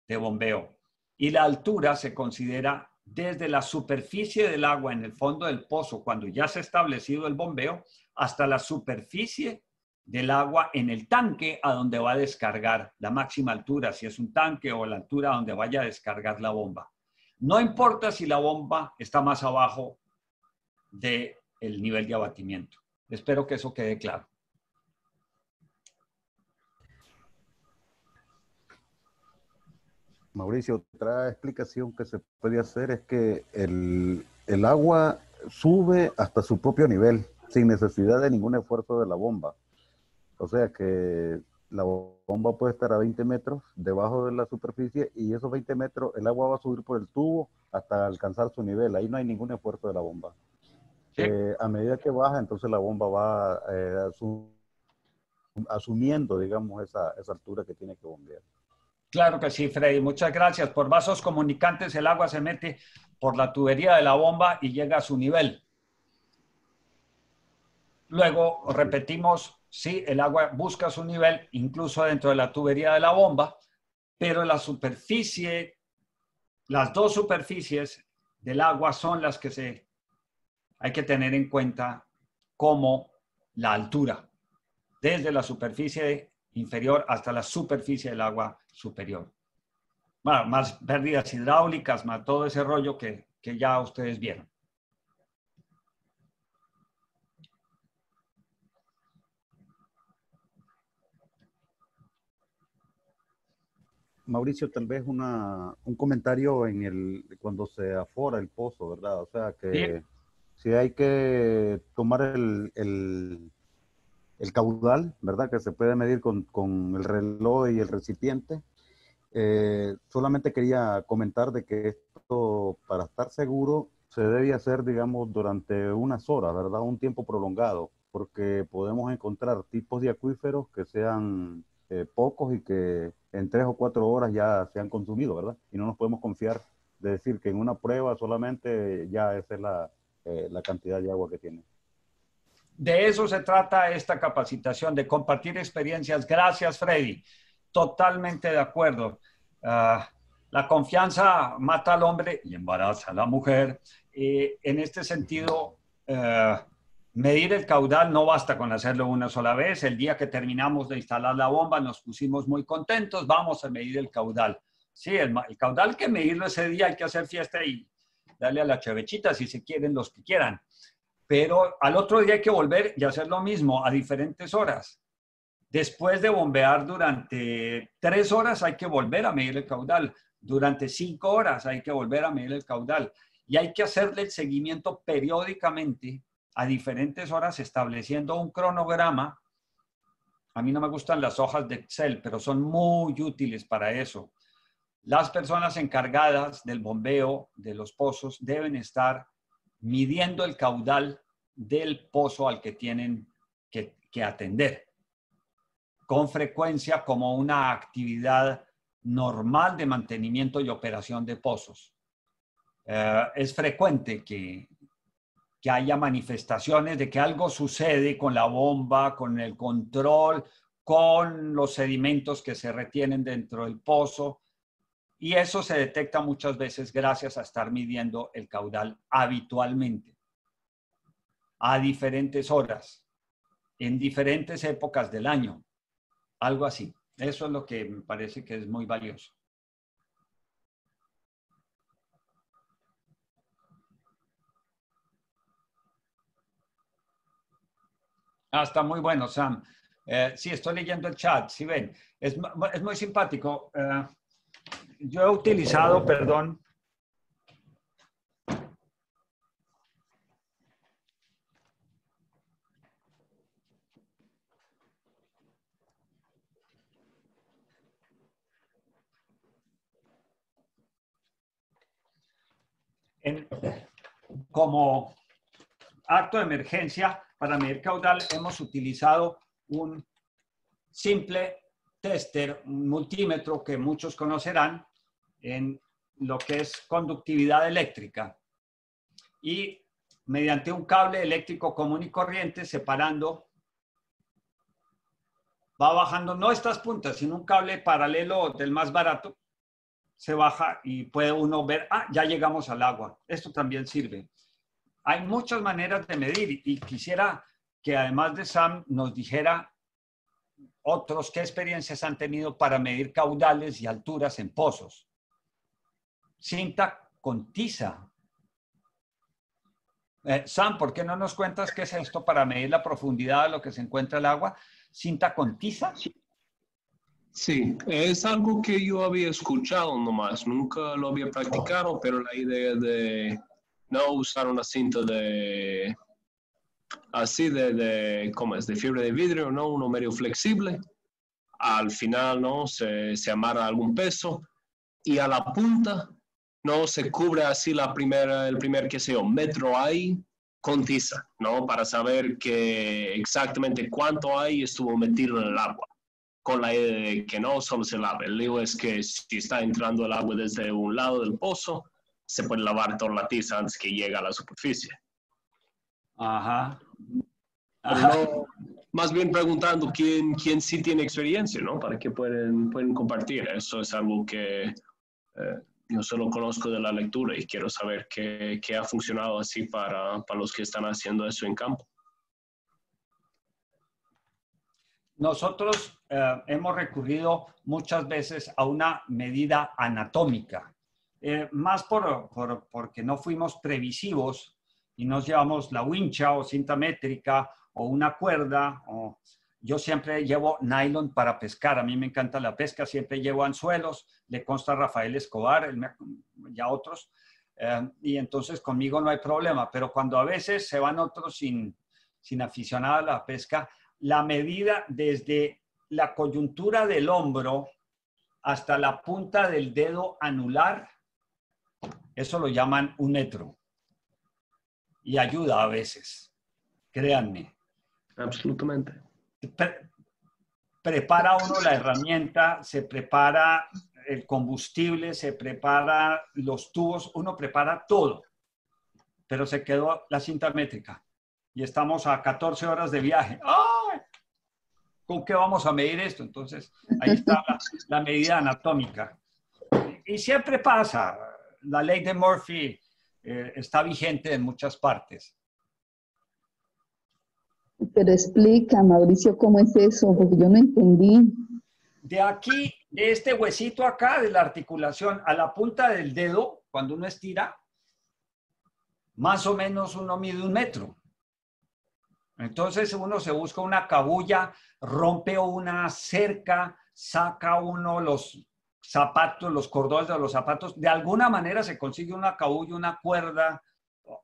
de bombeo y la altura se considera desde la superficie del agua en el fondo del pozo cuando ya se ha establecido el bombeo hasta la superficie del agua en el tanque a donde va a descargar la máxima altura, si es un tanque o la altura donde vaya a descargar la bomba. No importa si la bomba está más abajo del nivel de abatimiento. Espero que eso quede claro. Mauricio, otra explicación que se puede hacer es que el agua sube hasta su propio nivel, sin necesidad de ningún esfuerzo de la bomba. O sea que la bomba puede estar a 20 metros debajo de la superficie y esos 20 metros el agua va a subir por el tubo hasta alcanzar su nivel. Ahí no hay ningún esfuerzo de la bomba. Sí. A medida que baja, entonces la bomba va asumiendo, digamos, esa altura que tiene que bombear. Claro que sí, Freddy. Muchas gracias. Por vasos comunicantes el agua se mete por la tubería de la bomba y llega a su nivel. Luego repetimos, sí, el agua busca su nivel incluso dentro de la tubería de la bomba, pero la superficie, las dos superficies del agua son las que hay que tener en cuenta como la altura, desde la superficie inferior hasta la superficie del agua superior. Bueno, más pérdidas hidráulicas, más todo ese rollo que ya ustedes vieron. Mauricio, tal vez un comentario cuando se afora el pozo, ¿verdad? O sea que sí hay que tomar el caudal, ¿verdad? Que se puede medir con el reloj y el recipiente. Solamente quería comentar de que esto, para estar seguro, se debe hacer, digamos, durante unas horas, ¿verdad? Un tiempo prolongado, porque podemos encontrar tipos de acuíferos que sean pocos y que en 3 o 4 horas ya se han consumido, ¿verdad? Y no nos podemos confiar de decir que en una prueba solamente ya esa es la cantidad de agua que tiene. De eso se trata esta capacitación, de compartir experiencias. Gracias, Freddy. Totalmente de acuerdo. La confianza mata al hombre y embaraza a la mujer. En este sentido, medir el caudal no basta con hacerlo una sola vez. El día que terminamos de instalar la bomba nos pusimos muy contentos, vamos a medir el caudal. Sí, el caudal hay que medirlo ese día, hay que hacer fiesta y darle a la chevechita si se quieren los que quieran. Pero al otro día hay que volver y hacer lo mismo a diferentes horas. Después de bombear durante 3 horas hay que volver a medir el caudal. Durante 5 horas hay que volver a medir el caudal. Y hay que hacerle el seguimiento periódicamente a diferentes horas estableciendo un cronograma. A mí no me gustan las hojas de Excel, pero son muy útiles para eso. Las personas encargadas del bombeo de los pozos deben estar midiendo el caudal del pozo al que tienen que atender, con frecuencia como una actividad normal de mantenimiento y operación de pozos. Es frecuente que haya manifestaciones de que algo sucede con la bomba, con el control, con los sedimentos que se retienen dentro del pozo. Y eso se detecta muchas veces gracias a estar midiendo el caudal habitualmente, a diferentes horas, en diferentes épocas del año, algo así. Eso es lo que me parece que es muy valioso. Está muy bueno, Sam. Sí, estoy leyendo el chat, si ven. Es muy simpático. Yo he utilizado, perdón, como acto de emergencia para medir caudal hemos utilizado un simple tester, un multímetro que muchos conocerán en lo que es conductividad eléctrica. Y mediante un cable eléctrico común y corriente separando, va bajando no estas puntas, sino un cable paralelo del más barato, se baja y puede uno ver, ya llegamos al agua. Esto también sirve. Hay muchas maneras de medir y quisiera que además de Sam nos dijera otros qué experiencias han tenido para medir caudales y alturas en pozos. Cinta con tiza. Sam, ¿por qué no nos cuentas qué es esto para medir la profundidad de lo que se encuentra el agua? ¿Cinta con tiza? Sí, es algo que yo había escuchado nomás, nunca lo había practicado, pero la idea de no usar una cinta de ¿cómo es? De fibra de vidrio, ¿no? Uno medio flexible, al final, ¿no? Se amarra algún peso y a la punta, ¿no? Se cubre así el primer, qué sé yo, metro ahí con tiza, ¿no? Para saber que exactamente cuánto hay estuvo metido en el agua, con la idea de que no solo se lave. El lío es que si está entrando el agua desde un lado del pozo, se puede lavar toda la tiza antes que llegue a la superficie. Ajá. Pero no, más bien preguntando quién sí tiene experiencia, ¿no? Para que pueden compartir. Eso es algo que yo solo conozco de la lectura y quiero saber qué ha funcionado así para los que están haciendo eso en campo. Nosotros hemos recurrido muchas veces a una medida anatómica, más porque no fuimos previsivos y nos llevamos la wincha o cinta métrica o una cuerda. Yo siempre llevo nylon para pescar, a mí me encanta la pesca, siempre llevo anzuelos, le consta a Rafael Escobar, ya otros, y entonces conmigo no hay problema, pero cuando a veces se van otros sin aficionado a la pesca, la medida desde la coyuntura del hombro hasta la punta del dedo anular, eso lo llaman un metro. Y ayuda a veces, créanme. Absolutamente. Prepara uno la herramienta, se prepara el combustible, se prepara los tubos, uno prepara todo. Pero se quedó la cinta métrica y estamos a 14 horas de viaje. ¡Ay! ¿Con qué vamos a medir esto? Entonces, ahí está la medida anatómica. Y siempre pasa. La ley de Murphy está vigente en muchas partes. Pero explica, Mauricio, ¿cómo es eso? Porque yo no entendí. De aquí, de este huesito acá, de la articulación, a la punta del dedo, cuando uno estira, más o menos uno mide 1 metro. Entonces uno se busca una cabulla, rompe una cerca, saca uno los zapatos, los cordones de los zapatos, de alguna manera se consigue una cabulla, una cuerda,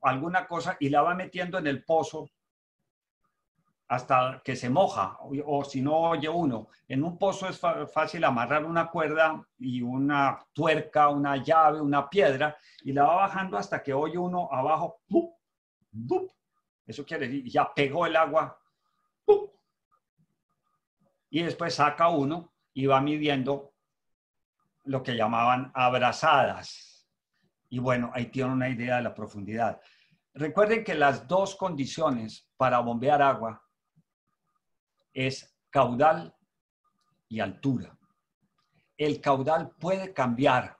alguna cosa y la va metiendo en el pozo hasta que se moja, o si no oye uno. En un pozo es fácil amarrar una cuerda y una tuerca, una llave, una piedra, y la va bajando hasta que oye uno abajo, ¡bup! ¡Bup! Eso quiere decir, ya pegó el agua, ¡bup! Y después saca uno y va midiendo lo que llamaban abrazadas. Y bueno, ahí tienen una idea de la profundidad. Recuerden que las dos condiciones para bombear agua es caudal y altura. El caudal puede cambiar.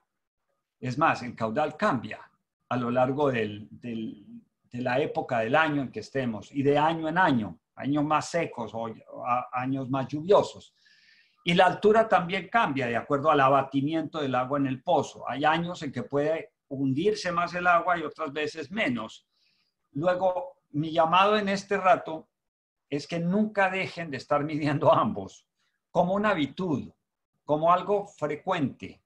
Es más, el caudal cambia a lo largo de la época del año en que estemos y de año en año, años más secos o años más lluviosos. Y la altura también cambia de acuerdo al abatimiento del agua en el pozo. Hay años en que puede hundirse más el agua y otras veces menos. Luego, mi llamado en este rato es que nunca dejen de estar midiendo ambos como una habitud, como algo frecuente,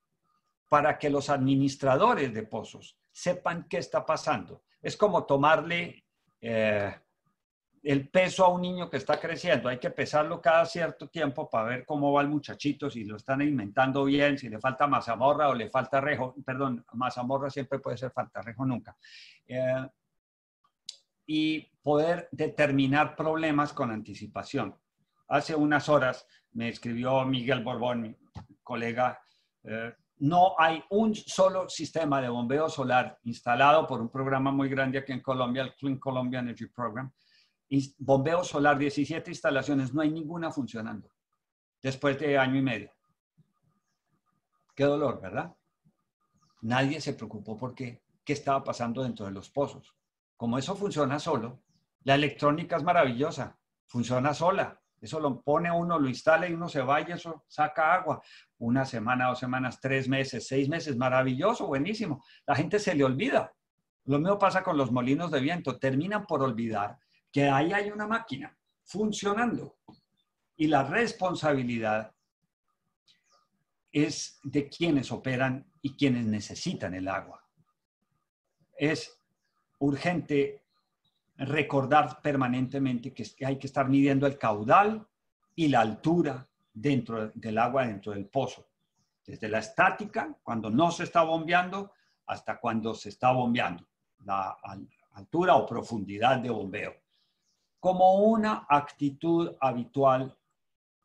para que los administradores de pozos sepan qué está pasando. Es como tomarle el peso a un niño que está creciendo. Hay que pesarlo cada cierto tiempo para ver cómo va el muchachito, si lo están alimentando bien, si le falta mazamorra o le falta rejo. Perdón, mazamorra siempre puede ser, falta rejo nunca. y poder determinar problemas con anticipación. Hace unas horas me escribió Miguel Borbón, mi colega, no hay un solo sistema de bombeo solar instalado por un programa muy grande aquí en Colombia, el Clean Colombia Energy Program. Bombeo solar, 17 instalaciones, no hay ninguna funcionando después de año y medio. Qué dolor, ¿verdad? Nadie se preocupó por qué estaba pasando dentro de los pozos. Como eso funciona solo, la electrónica es maravillosa, funciona sola. Eso lo pone uno, lo instala y uno se va y eso saca agua. Una semana, 2 semanas, 3 meses, 6 meses, maravilloso, buenísimo. La gente se le olvida. Lo mismo pasa con los molinos de viento. Terminan por olvidar que ahí hay una máquina funcionando. Y la responsabilidad es de quienes operan y quienes necesitan el agua. Es urgente recordar permanentemente que hay que estar midiendo el caudal y la altura dentro del agua, dentro del pozo. Desde la estática, cuando no se está bombeando, hasta cuando se está bombeando. La altura o profundidad de bombeo. Como una actitud habitual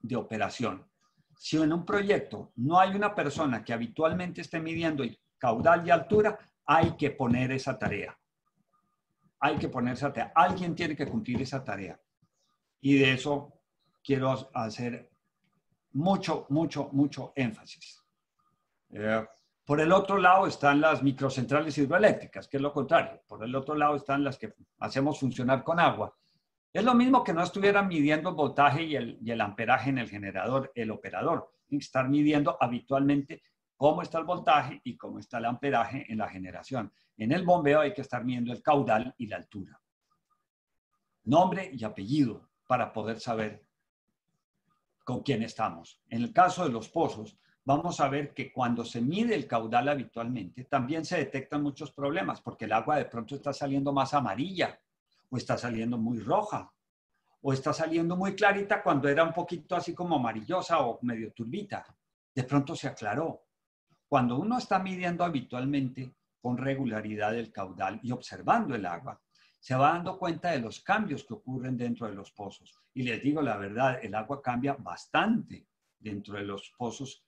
de operación. Si en un proyecto no hay una persona que habitualmente esté midiendo el caudal y altura, hay que poner esa tarea. Hay que poner esa tarea. Alguien tiene que cumplir esa tarea. Y de eso quiero hacer mucho énfasis. Por el otro lado están las microcentrales hidroeléctricas, que es lo contrario. Por el otro lado están las que hacemos funcionar con agua. Es lo mismo que no estuvieran midiendo el voltaje y el amperaje en el generador, el operador. Tiene que estar midiendo habitualmente cómo está el voltaje y cómo está el amperaje en la generación. En el bombeo hay que estar midiendo el caudal y la altura. Nombre y apellido para poder saber con quién estamos. En el caso de los pozos, vamos a ver que cuando se mide el caudal habitualmente, también se detectan muchos problemas, porque el agua de pronto está saliendo más amarilla, o está saliendo muy roja, o está saliendo muy clarita cuando era un poquito así como amarillosa o medio turbita. De pronto se aclaró. Cuando uno está midiendo habitualmente con regularidad el caudal y observando el agua, se va dando cuenta de los cambios que ocurren dentro de los pozos. Y les digo la verdad, el agua cambia bastante dentro de los pozos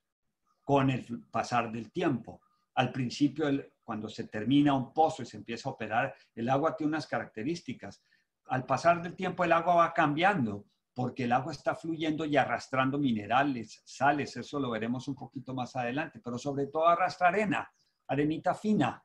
con el pasar del tiempo. Al principio, cuando se termina un pozo y se empieza a operar, el agua tiene unas características. Al pasar del tiempo, el agua va cambiando porque el agua está fluyendo y arrastrando minerales, sales, eso lo veremos un poquito más adelante, pero sobre todo arrastra arena, arenita fina.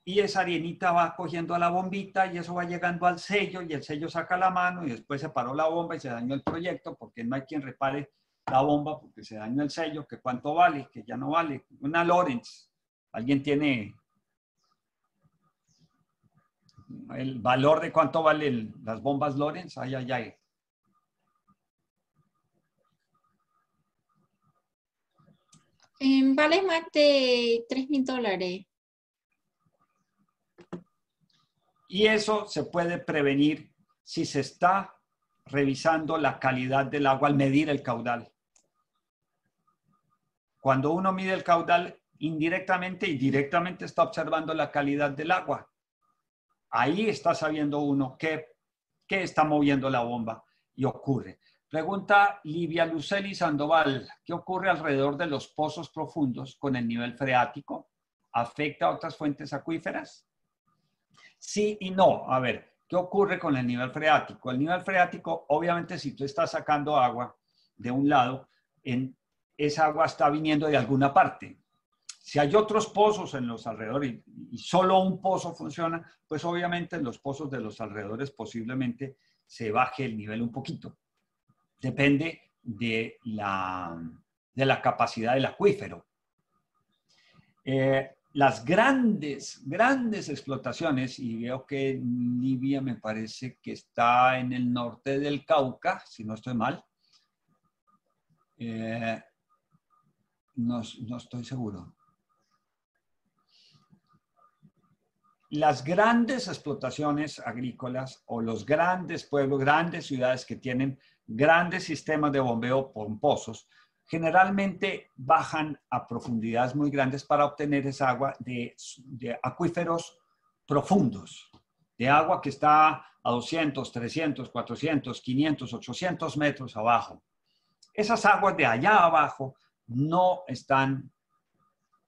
Y esa arenita va cogiendo a la bombita y eso va llegando al sello y el sello saca la mano y después se paró la bomba y se dañó el proyecto porque no hay quien repare la bomba porque se dañó el sello, que cuánto vale, que ya no vale. Una Lawrence, ¿alguien tiene el valor de cuánto valen las bombas Lawrence? Ay, ay, ay. Vale más de $3,000. Y eso se puede prevenir si se está revisando la calidad del agua al medir el caudal. Cuando uno mide el caudal, indirectamente y directamente está observando la calidad del agua. Ahí está sabiendo uno qué está moviendo la bomba y ocurre. Pregunta Livia Luceli Sandoval, ¿qué ocurre alrededor de los pozos profundos con el nivel freático? ¿Afecta a otras fuentes acuíferas? Sí y no. A ver, ¿qué ocurre con el nivel freático? El nivel freático, obviamente, si tú estás sacando agua de un lado, esa agua está viniendo de alguna parte. Si hay otros pozos en los alrededores y solo un pozo funciona, pues obviamente en los pozos de los alrededores posiblemente se baje el nivel un poquito. Depende de la capacidad del acuífero. Las grandes explotaciones, y veo que Libia me parece que está en el norte del Cauca, si no estoy mal. No estoy seguro. Las grandes explotaciones agrícolas o los grandes pueblos, grandes ciudades que tienen grandes sistemas de bombeo con pozos, generalmente bajan a profundidades muy grandes para obtener esa agua de acuíferos profundos. de agua que está a 200, 300, 400, 500, 800 metros abajo. Esas aguas de allá abajo no están,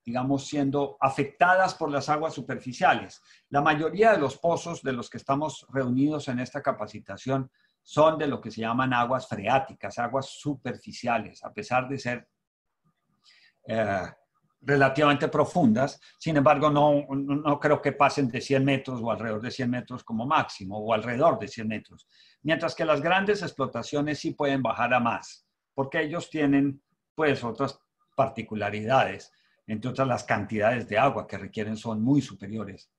digamos, siendo afectadas por las aguas superficiales. La mayoría de los pozos de los que estamos reunidos en esta capacitación son de lo que se llaman aguas freáticas, aguas superficiales, a pesar de ser relativamente profundas. Sin embargo, no creo que pasen de 100 metros o alrededor de 100 metros como máximo, o alrededor de 100 metros. Mientras que las grandes explotaciones sí pueden bajar a más, porque ellos tienen, pues, otras particularidades. Entre otras, las cantidades de agua que requieren son muy superiores.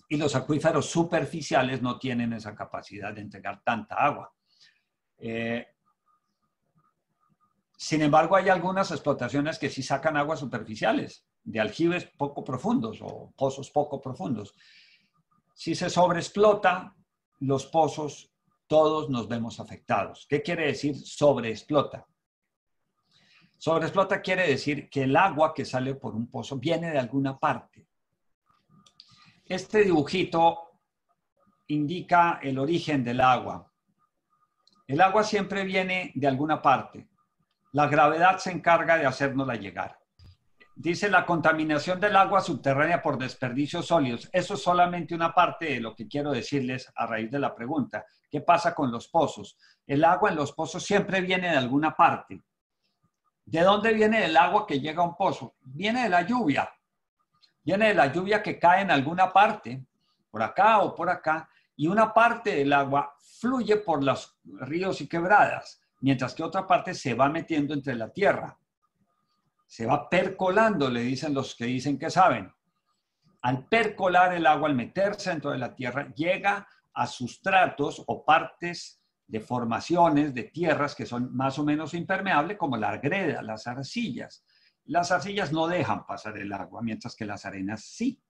Y los acuíferos superficiales no tienen esa capacidad de entregar tanta agua. Sin embargo, hay algunas explotaciones que sí sacan aguas superficiales, de aljibes poco profundos o pozos poco profundos. Si se sobreexplota los pozos, todos nos vemos afectados. ¿Qué quiere decir sobreexplota? Sobreexplota quiere decir que el agua que sale por un pozo viene de alguna parte. Este dibujito indica el origen del agua. El agua siempre viene de alguna parte. La gravedad se encarga de hacérnosla llegar. Dice la contaminación del agua subterránea por desperdicios sólidos. Eso es solamente una parte de lo que quiero decirles a raíz de la pregunta. ¿Qué pasa con los pozos? El agua en los pozos siempre viene de alguna parte. ¿De dónde viene el agua que llega a un pozo? Viene de la lluvia. Viene de la lluvia que cae en alguna parte, por acá o por acá, y una parte del agua fluye por los ríos y quebradas, mientras que otra parte se va metiendo entre la tierra. Se va percolando, le dicen los que dicen que saben. Al percolar el agua, al meterse dentro de la tierra, llega a sustratos o partes de formaciones de tierras que son más o menos impermeables, como la greda, las arcillas. Las arcillas no dejan pasar el agua, mientras que las arenas sí.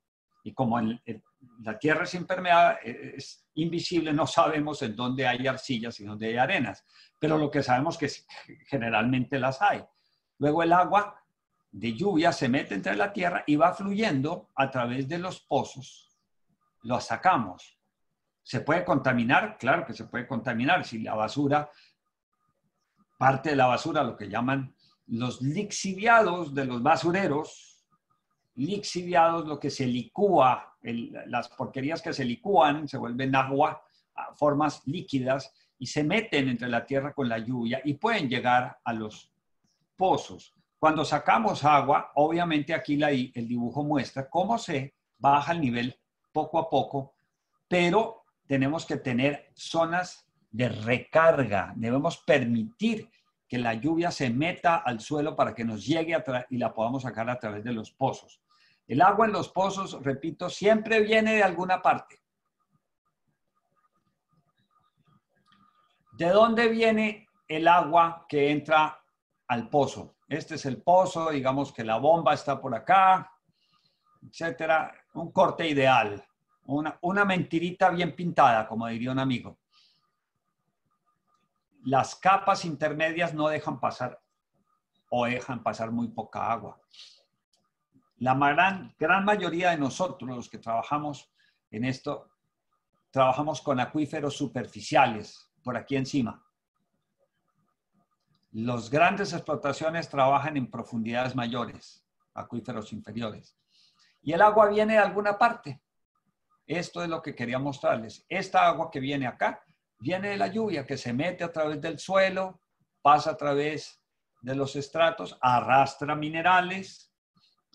Y como la tierra es impermeable, es invisible, no sabemos en dónde hay arcillas y dónde hay arenas. Pero lo que sabemos es que generalmente las hay. Luego el agua de lluvia se mete entre la tierra y va fluyendo a través de los pozos. Lo sacamos. ¿Se puede contaminar? Claro que se puede contaminar. Si la basura, parte de la basura, lo que llaman los lixiviados de los basureros, lixiviados, lo que se licúa, las porquerías que se licúan, se vuelven agua, formas líquidas, y se meten entre la tierra con la lluvia y pueden llegar a los pozos. Cuando sacamos agua, obviamente aquí el dibujo muestra cómo se baja el nivel poco a poco, pero tenemos que tener zonas de recarga. Debemos permitir que la lluvia se meta al suelo para que nos llegue y la podamos sacar a través de los pozos. El agua en los pozos, repito, siempre viene de alguna parte. ¿De dónde viene el agua que entra al pozo? Este es el pozo, digamos que la bomba está por acá, etcétera. Un corte ideal. Una mentirita bien pintada, como diría un amigo. Las capas intermedias no dejan pasar o dejan pasar muy poca agua. La gran mayoría de nosotros, los que trabajamos en esto, trabajamos con acuíferos superficiales, por aquí encima. Las grandes explotaciones trabajan en profundidades mayores, acuíferos inferiores. Y el agua viene de alguna parte. Esto es lo que quería mostrarles. Esta agua que viene acá, viene de la lluvia que se mete a través del suelo, pasa a través de los estratos, arrastra minerales,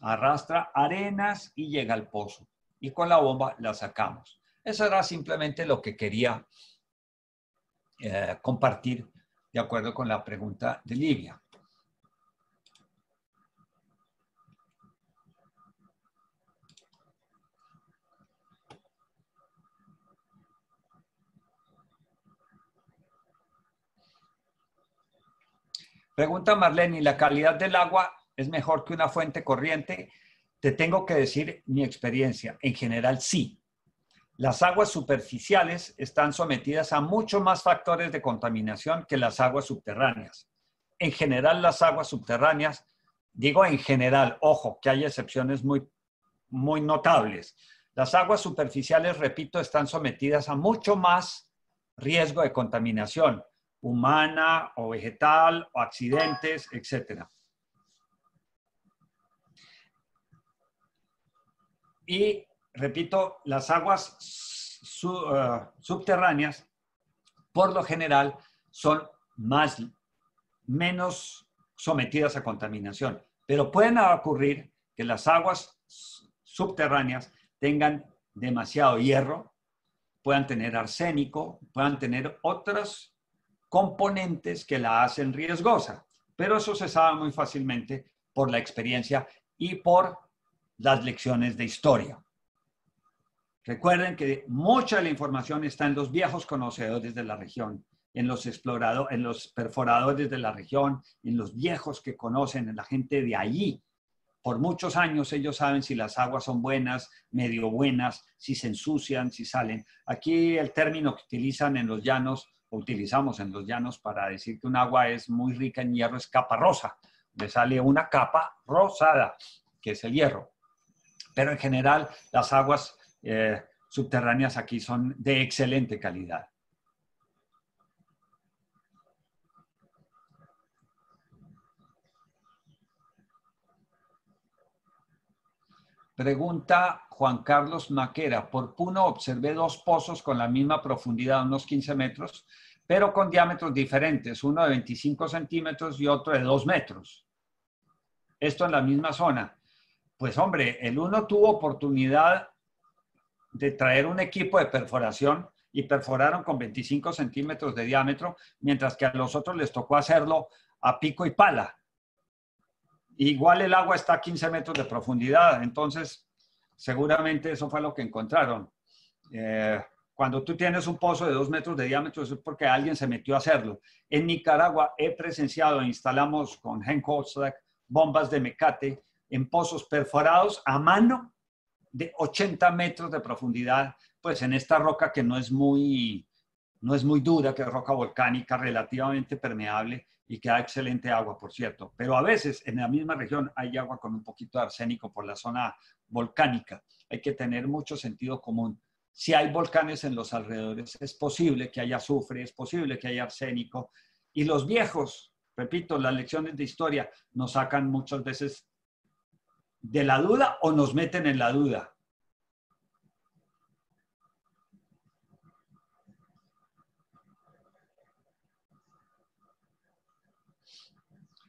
arrastra arenas y llega al pozo. Y con la bomba la sacamos. Eso era simplemente lo que quería compartir de acuerdo con la pregunta de Livia. Pregunta Marlene, ¿la calidad del agua es mejor que una fuente corriente? Te tengo que decir mi experiencia. En general, sí. Las aguas superficiales están sometidas a muchos más factores de contaminación que las aguas subterráneas. En general, las aguas subterráneas, digo en general, ojo, que hay excepciones muy notables. Las aguas superficiales, repito, están sometidas a mucho más riesgo de contaminación humana o vegetal o accidentes, etc. Y, repito, las aguas subterráneas, por lo general, son menos sometidas a contaminación. Pero pueden ocurrir que las aguas subterráneas tengan demasiado hierro, puedan tener arsénico, puedan tener otros componentes que la hacen riesgosa. Pero eso se sabe muy fácilmente por la experiencia y por las lecciones de historia. Recuerden que mucha de la información está en los viejos conocedores de la región, en los exploradores, en los perforadores de la región, en los viejos que conocen, en la gente de allí. Por muchos años ellos saben si las aguas son buenas, medio buenas, si se ensucian, si salen. Aquí el término que utilizan en los llanos, o utilizamos en los llanos para decir que un agua es muy rica en hierro, es capa rosa. Le sale una capa rosada, que es el hierro. Pero en general las aguas subterráneas aquí son de excelente calidad. Pregunta Juan Carlos Maquera. Por Puno observé 2 pozos con la misma profundidad, unos 15 metros, pero con diámetros diferentes, uno de 25 centímetros y otro de 2 metros. Esto en la misma zona. Pues hombre, el uno tuvo oportunidad de traer un equipo de perforación y perforaron con 25 centímetros de diámetro, mientras que a los otros les tocó hacerlo a pico y pala. Igual el agua está a 15 metros de profundidad, entonces seguramente eso fue lo que encontraron. Cuando tú tienes un pozo de 2 metros de diámetro, eso es porque alguien se metió a hacerlo. En Nicaragua he presenciado, instalamos con Henkel bombas de mecate en pozos perforados a mano de 80 metros de profundidad, pues en esta roca que no es muy dura, que es roca volcánica, relativamente permeable y que da excelente agua, por cierto. Pero a veces en la misma región hay agua con un poquito de arsénico por la zona volcánica. Hay que tener mucho sentido común. Si hay volcanes en los alrededores, es posible que haya azufre, es posible que haya arsénico. Y los viejos, repito, las lecciones de historia nos sacan muchas veces de la duda o nos meten en la duda.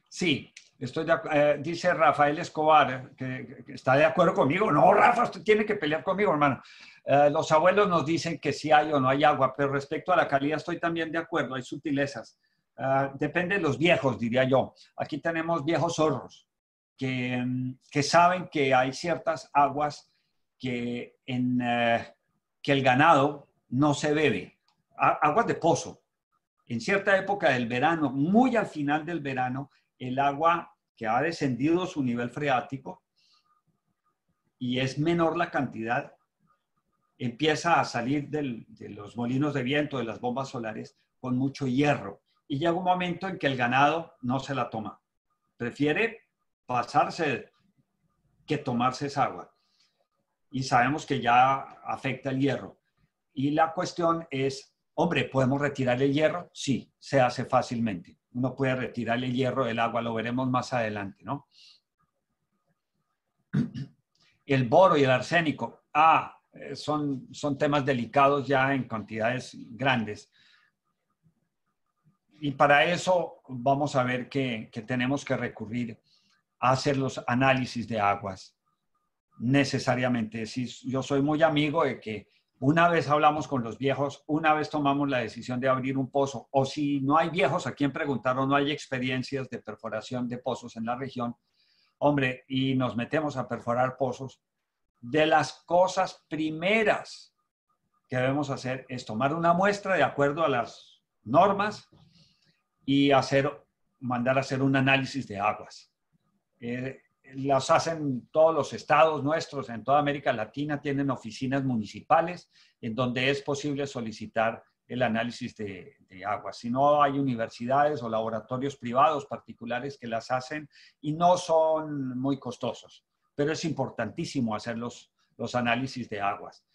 Sí, dice Rafael Escobar, que está de acuerdo conmigo. No, Rafa, usted tiene que pelear conmigo, hermano. Los abuelos nos dicen que sí hay o no hay agua, pero respecto a la calidad estoy también de acuerdo, hay sutilezas. Depende de los viejos, diría yo. Aquí tenemos viejos zorros que saben que hay ciertas aguas que el ganado no se bebe. Aguas de pozo. En cierta época del verano, muy al final del verano, el agua que ha descendido su nivel freático y es menor la cantidad, empieza a salir de los molinos de viento, de las bombas solares, con mucho hierro. Y llega un momento en que el ganado no se la toma. Prefiere pasarse que tomarse esa agua. Y sabemos que ya afecta el hierro. Y la cuestión es, hombre, ¿podemos retirar el hierro? Sí, se hace fácilmente. Uno puede retirar el hierro del agua, lo veremos más adelante, ¿no? El boro y el arsénico, son temas delicados ya en cantidades grandes. Y para eso vamos a ver que tenemos que recurrir a hacer los análisis de aguas necesariamente. Yo soy muy amigo de que una vez hablamos con los viejos, una vez tomamos la decisión de abrir un pozo, o si no hay viejos a quien preguntar o no hay experiencias de perforación de pozos en la región, hombre, y nos metemos a perforar pozos, de las cosas primeras que debemos hacer es tomar una muestra de acuerdo a las normas y mandar a hacer un análisis de aguas. Las hacen todos los estados nuestros, en toda América Latina tienen oficinas municipales en donde es posible solicitar el análisis de aguas. Si no, hay universidades o laboratorios privados particulares que las hacen y no son muy costosos, pero es importantísimo hacerlos los análisis de aguas.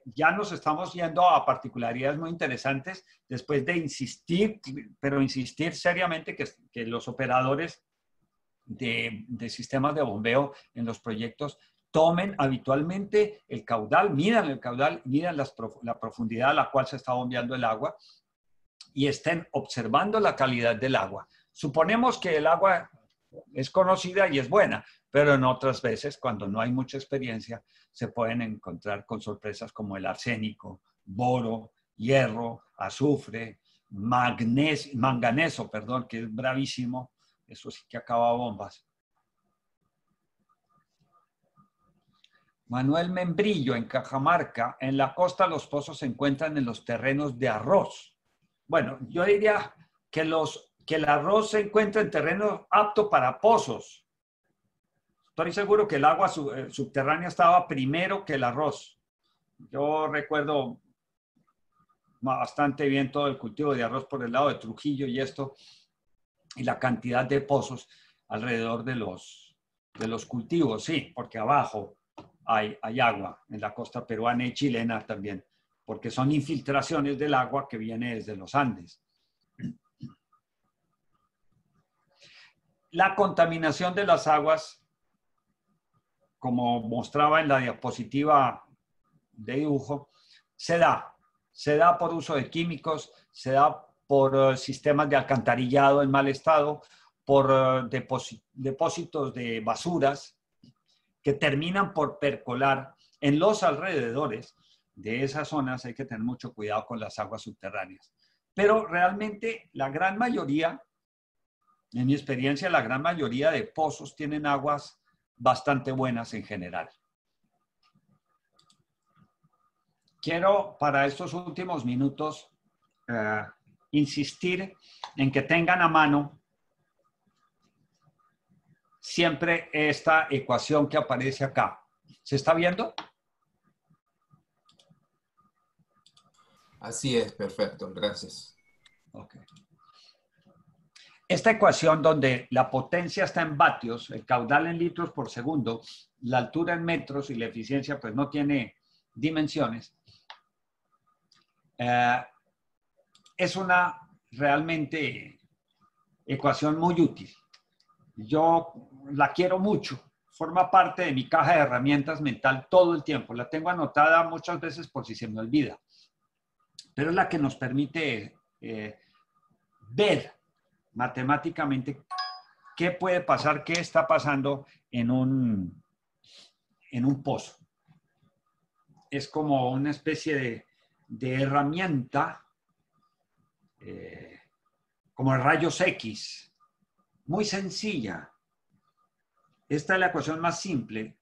Ya nos estamos yendo a particularidades muy interesantes después de insistir, pero insistir seriamente que los operadores de sistemas de bombeo en los proyectos tomen habitualmente el caudal, midan la profundidad a la cual se está bombeando el agua y estén observando la calidad del agua. Suponemos que el agua es conocida y es buena, pero en otras veces, cuando no hay mucha experiencia, se pueden encontrar con sorpresas como el arsénico, boro, hierro, azufre, manganeso, que es bravísimo. Eso sí que acaba bombas. Manuel Membrillo, en Cajamarca, en la costa los pozos se encuentran en los terrenos de arroz. Bueno, yo diría que el arroz se encuentra en terrenos aptos para pozos. Estoy seguro que el agua subterránea estaba primero que el arroz. Yo recuerdo bastante bien todo el cultivo de arroz por el lado de Trujillo y esto, y la cantidad de pozos alrededor de los cultivos, sí, porque abajo hay agua en la costa peruana y chilena también, porque son infiltraciones del agua que viene desde los Andes. La contaminación de las aguas, como mostraba en la diapositiva de dibujo, se da por uso de químicos, se da por sistemas de alcantarillado en mal estado, por depósitos de basuras que terminan por percolar en los alrededores de esas zonas. Hay que tener mucho cuidado con las aguas subterráneas. Pero realmente la gran mayoría, en mi experiencia, la gran mayoría de pozos tienen aguas bastante buenas en general. Quiero para estos últimos minutos insistir en que tengan a mano siempre esta ecuación que aparece acá. ¿Se está viendo? Así es, perfecto, gracias. Okay. Esta ecuación donde la potencia está en vatios, el caudal en litros por segundo, la altura en metros y la eficiencia pues no tiene dimensiones, es una realmente ecuación muy útil. Yo la quiero mucho, forma parte de mi caja de herramientas mental todo el tiempo. La tengo anotada muchas veces por si se me olvida, pero es la que nos permite ver matemáticamente qué puede pasar, qué está pasando en un pozo. Es como una especie de herramienta, como rayos X, muy sencilla. Esta es la ecuación más simple.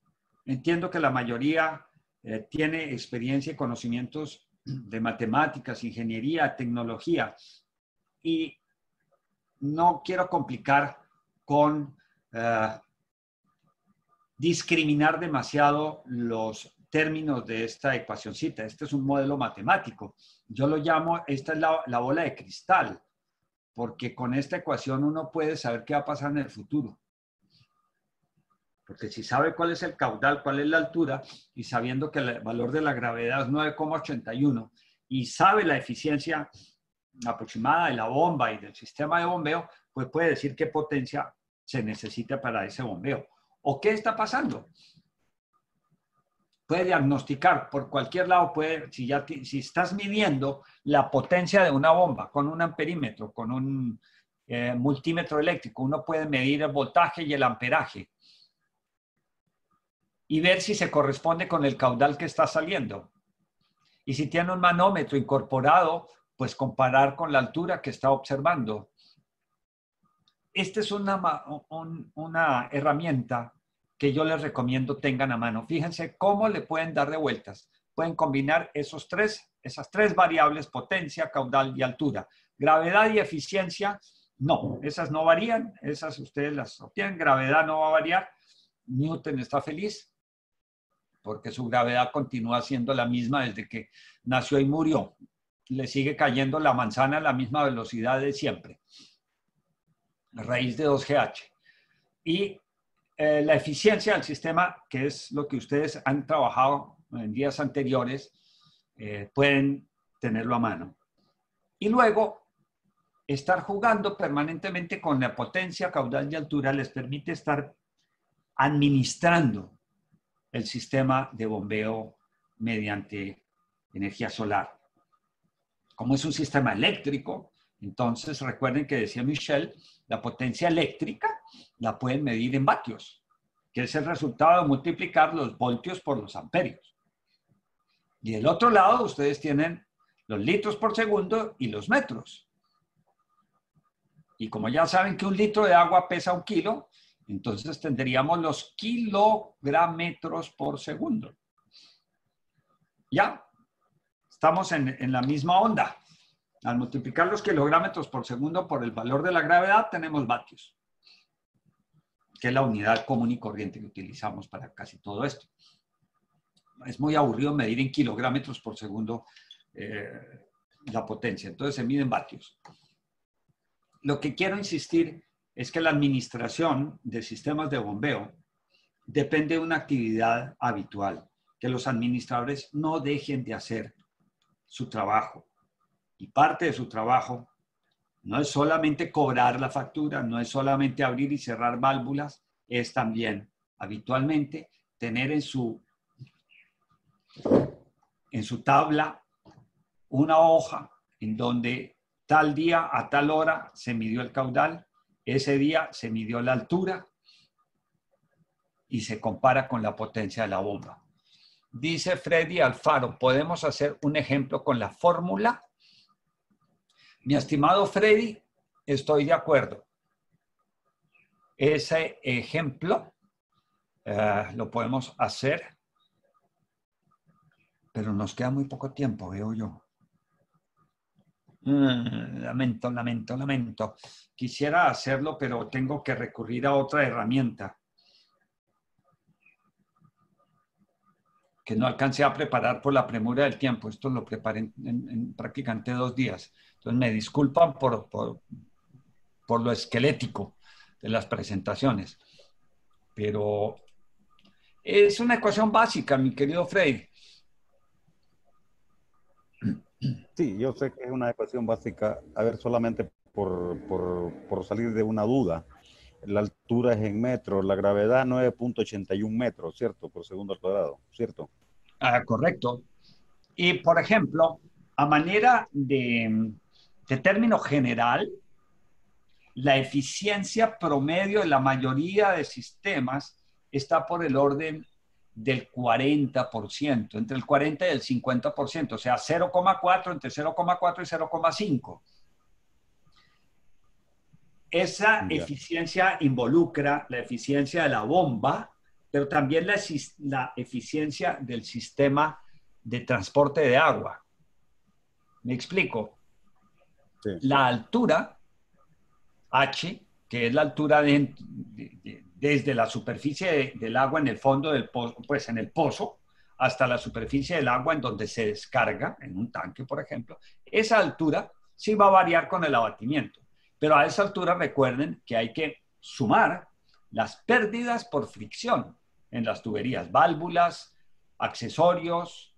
Entiendo que la mayoría tiene experiencia y conocimientos de matemáticas, ingeniería, tecnología, y no quiero complicar con discriminar demasiado los términos de esta ecuacioncita. Este es un modelo matemático. Yo lo llamo, esta es la bola de cristal, porque con esta ecuación uno puede saber qué va a pasar en el futuro. Porque si sabe cuál es el caudal, cuál es la altura, y sabiendo que el valor de la gravedad es 9,81, y sabe la eficiencia aproximada de la bomba y del sistema de bombeo, pues puede decir qué potencia se necesita para ese bombeo. ¿O qué está pasando? Puede diagnosticar por cualquier lado, si estás midiendo la potencia de una bomba con un amperímetro, con un multímetro eléctrico, uno puede medir el voltaje y el amperaje y ver si se corresponde con el caudal que está saliendo. Y si tiene un manómetro incorporado, pues comparar con la altura que está observando. Esta es una herramienta que yo les recomiendo tengan a mano. Fíjense cómo le pueden dar de vueltas. Pueden combinar esas tres variables, potencia, caudal y altura. Gravedad y eficiencia, no. Esas no varían. Esas ustedes las obtienen. Gravedad no va a variar. Newton está feliz porque su gravedad continúa siendo la misma desde que nació y murió. Le sigue cayendo la manzana a la misma velocidad de siempre. Raíz de 2GH. Y la eficiencia del sistema, que es lo que ustedes han trabajado en días anteriores, pueden tenerlo a mano. Y luego, estar jugando permanentemente con la potencia, caudal y altura les permite estar administrando el sistema de bombeo mediante energía solar. Como es un sistema eléctrico, entonces recuerden que decía Michelle, la potencia eléctrica la pueden medir en vatios, que es el resultado de multiplicar los voltios por los amperios. Y del otro lado, ustedes tienen los litros por segundo y los metros. Y como ya saben que un litro de agua pesa 1 kilo, entonces tendríamos los kilómetros por segundo. Ya, estamos en la misma onda. Al multiplicar los kilómetros por segundo por el valor de la gravedad, tenemos vatios, que es la unidad común y corriente que utilizamos para casi todo esto. Es muy aburrido medir en kilómetros por segundo la potencia, entonces se mide en vatios. Lo que quiero insistir es que la administración de sistemas de bombeo depende de una actividad habitual, que los administradores no dejen de hacer su trabajo. Y parte de su trabajo no es solamente cobrar la factura, no es solamente abrir y cerrar válvulas, es también habitualmente tener en su tabla una hoja en donde tal día a tal hora se midió el caudal, ese día se midió la altura y se compara con la potencia de la bomba. Dice Freddy Alfaro, ¿podemos hacer un ejemplo con la fórmula? Mi estimado Freddy, estoy de acuerdo. Ese ejemplo lo podemos hacer, pero nos queda muy poco tiempo, veo yo. Lamento. Quisiera hacerlo, pero tengo que recurrir a otra herramienta que no alcancé a preparar por la premura del tiempo. Esto lo preparé en prácticamente 2 días. Entonces me disculpan por lo esquelético de las presentaciones. Pero es una ecuación básica, mi querido Freddy. Sí, yo sé que es una ecuación básica. A ver, solamente por salir de una duda. La altura es en metros, la gravedad 9.81 metros, ¿cierto? Por segundo al cuadrado, ¿cierto? Correcto. Y, por ejemplo, a manera de término general, la eficiencia promedio de la mayoría de sistemas está por el orden del 40%, entre el 40 y el 50%, o sea, 0,4 entre 0,4 y 0,5. Esa eficiencia involucra la eficiencia de la bomba, pero también la eficiencia del sistema de transporte de agua. ¿Me explico? Sí. La altura, H, que es la altura desde la superficie del agua en el fondo del pozo, pues en el pozo, hasta la superficie del agua en donde se descarga, en un tanque, por ejemplo, esa altura sí va a variar con el abatimiento. Pero a esa altura recuerden que hay que sumar las pérdidas por fricción en las tuberías, válvulas, accesorios,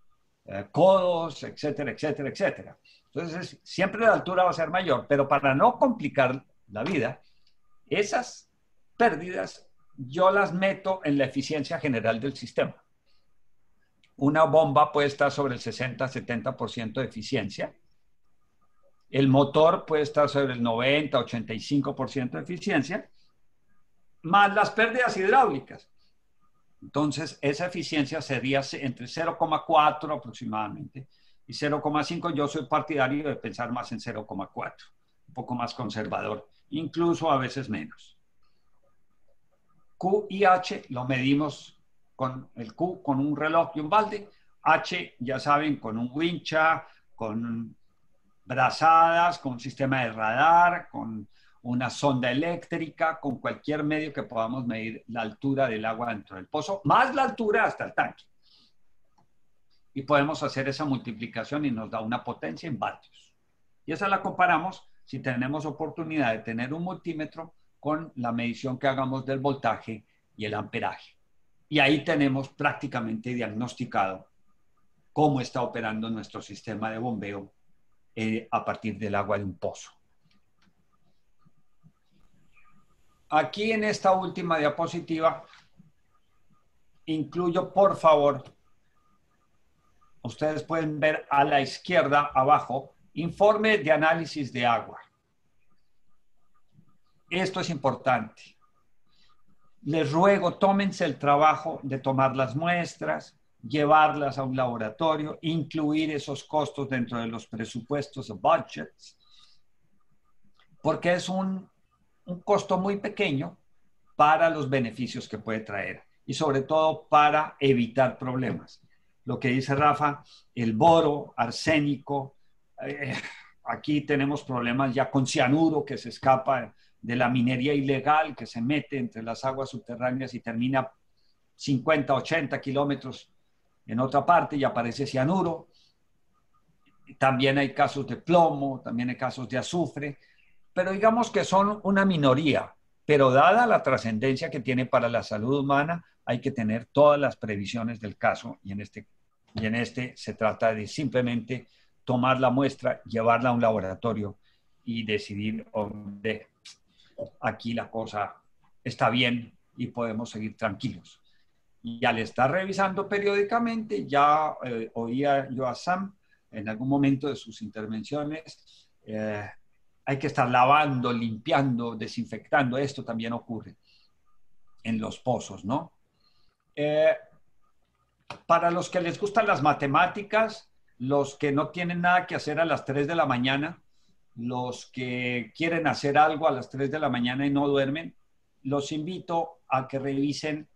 codos, etcétera, etcétera, etcétera. Entonces, siempre la altura va a ser mayor, pero para no complicar la vida, esas pérdidas yo las meto en la eficiencia general del sistema. Una bomba puede estar sobre el 60-70% de eficiencia. El motor puede estar sobre el 90-85% de eficiencia, más las pérdidas hidráulicas. Entonces, esa eficiencia sería entre 0,4 aproximadamente y 0,5. Yo soy partidario de pensar más en 0,4, un poco más conservador, incluso a veces menos. Q y H lo medimos con el Q con un reloj y un balde, H ya saben con un wincha, con brazadas, con un sistema de radar, con una sonda eléctrica, con cualquier medio que podamos medir la altura del agua dentro del pozo, más la altura hasta el tanque. Y podemos hacer esa multiplicación y nos da una potencia en vatios. Y esa la comparamos si tenemos oportunidad de tener un multímetro con la medición que hagamos del voltaje y el amperaje. Y ahí tenemos prácticamente diagnosticado cómo está operando nuestro sistema de bombeo a partir del agua de un pozo. Aquí en esta última diapositiva incluyo, por favor, ustedes pueden ver a la izquierda abajo, informe de análisis de agua. Esto es importante. Les ruego, tómense el trabajo de tomar las muestras, llevarlas a un laboratorio, incluir esos costos dentro de los presupuestos o budgets, porque es un costo muy pequeño para los beneficios que puede traer y sobre todo para evitar problemas. Lo que dice Rafa, el boro, arsénico, aquí tenemos problemas ya con cianuro que se escapa de la minería ilegal que se mete entre las aguas subterráneas y termina 50, 80 kilómetros en otra parte y aparece cianuro. También hay casos de plomo, también hay casos de azufre, pero digamos que son una minoría. Pero dada la trascendencia que tiene para la salud humana, hay que tener todas las previsiones del caso y en este se trata de simplemente tomar la muestra, llevarla a un laboratorio y decidir dónde aquí la cosa está bien y podemos seguir tranquilos. Y al estar revisando periódicamente, ya oía yo a Sam en algún momento de sus intervenciones, hay que estar lavando, limpiando, desinfectando. Esto también ocurre en los pozos, ¿no? Para los que les gustan las matemáticas, los que no tienen nada que hacer a las 3 de la mañana, los que quieren hacer algo a las 3 de la mañana y no duermen, los invito a que revisen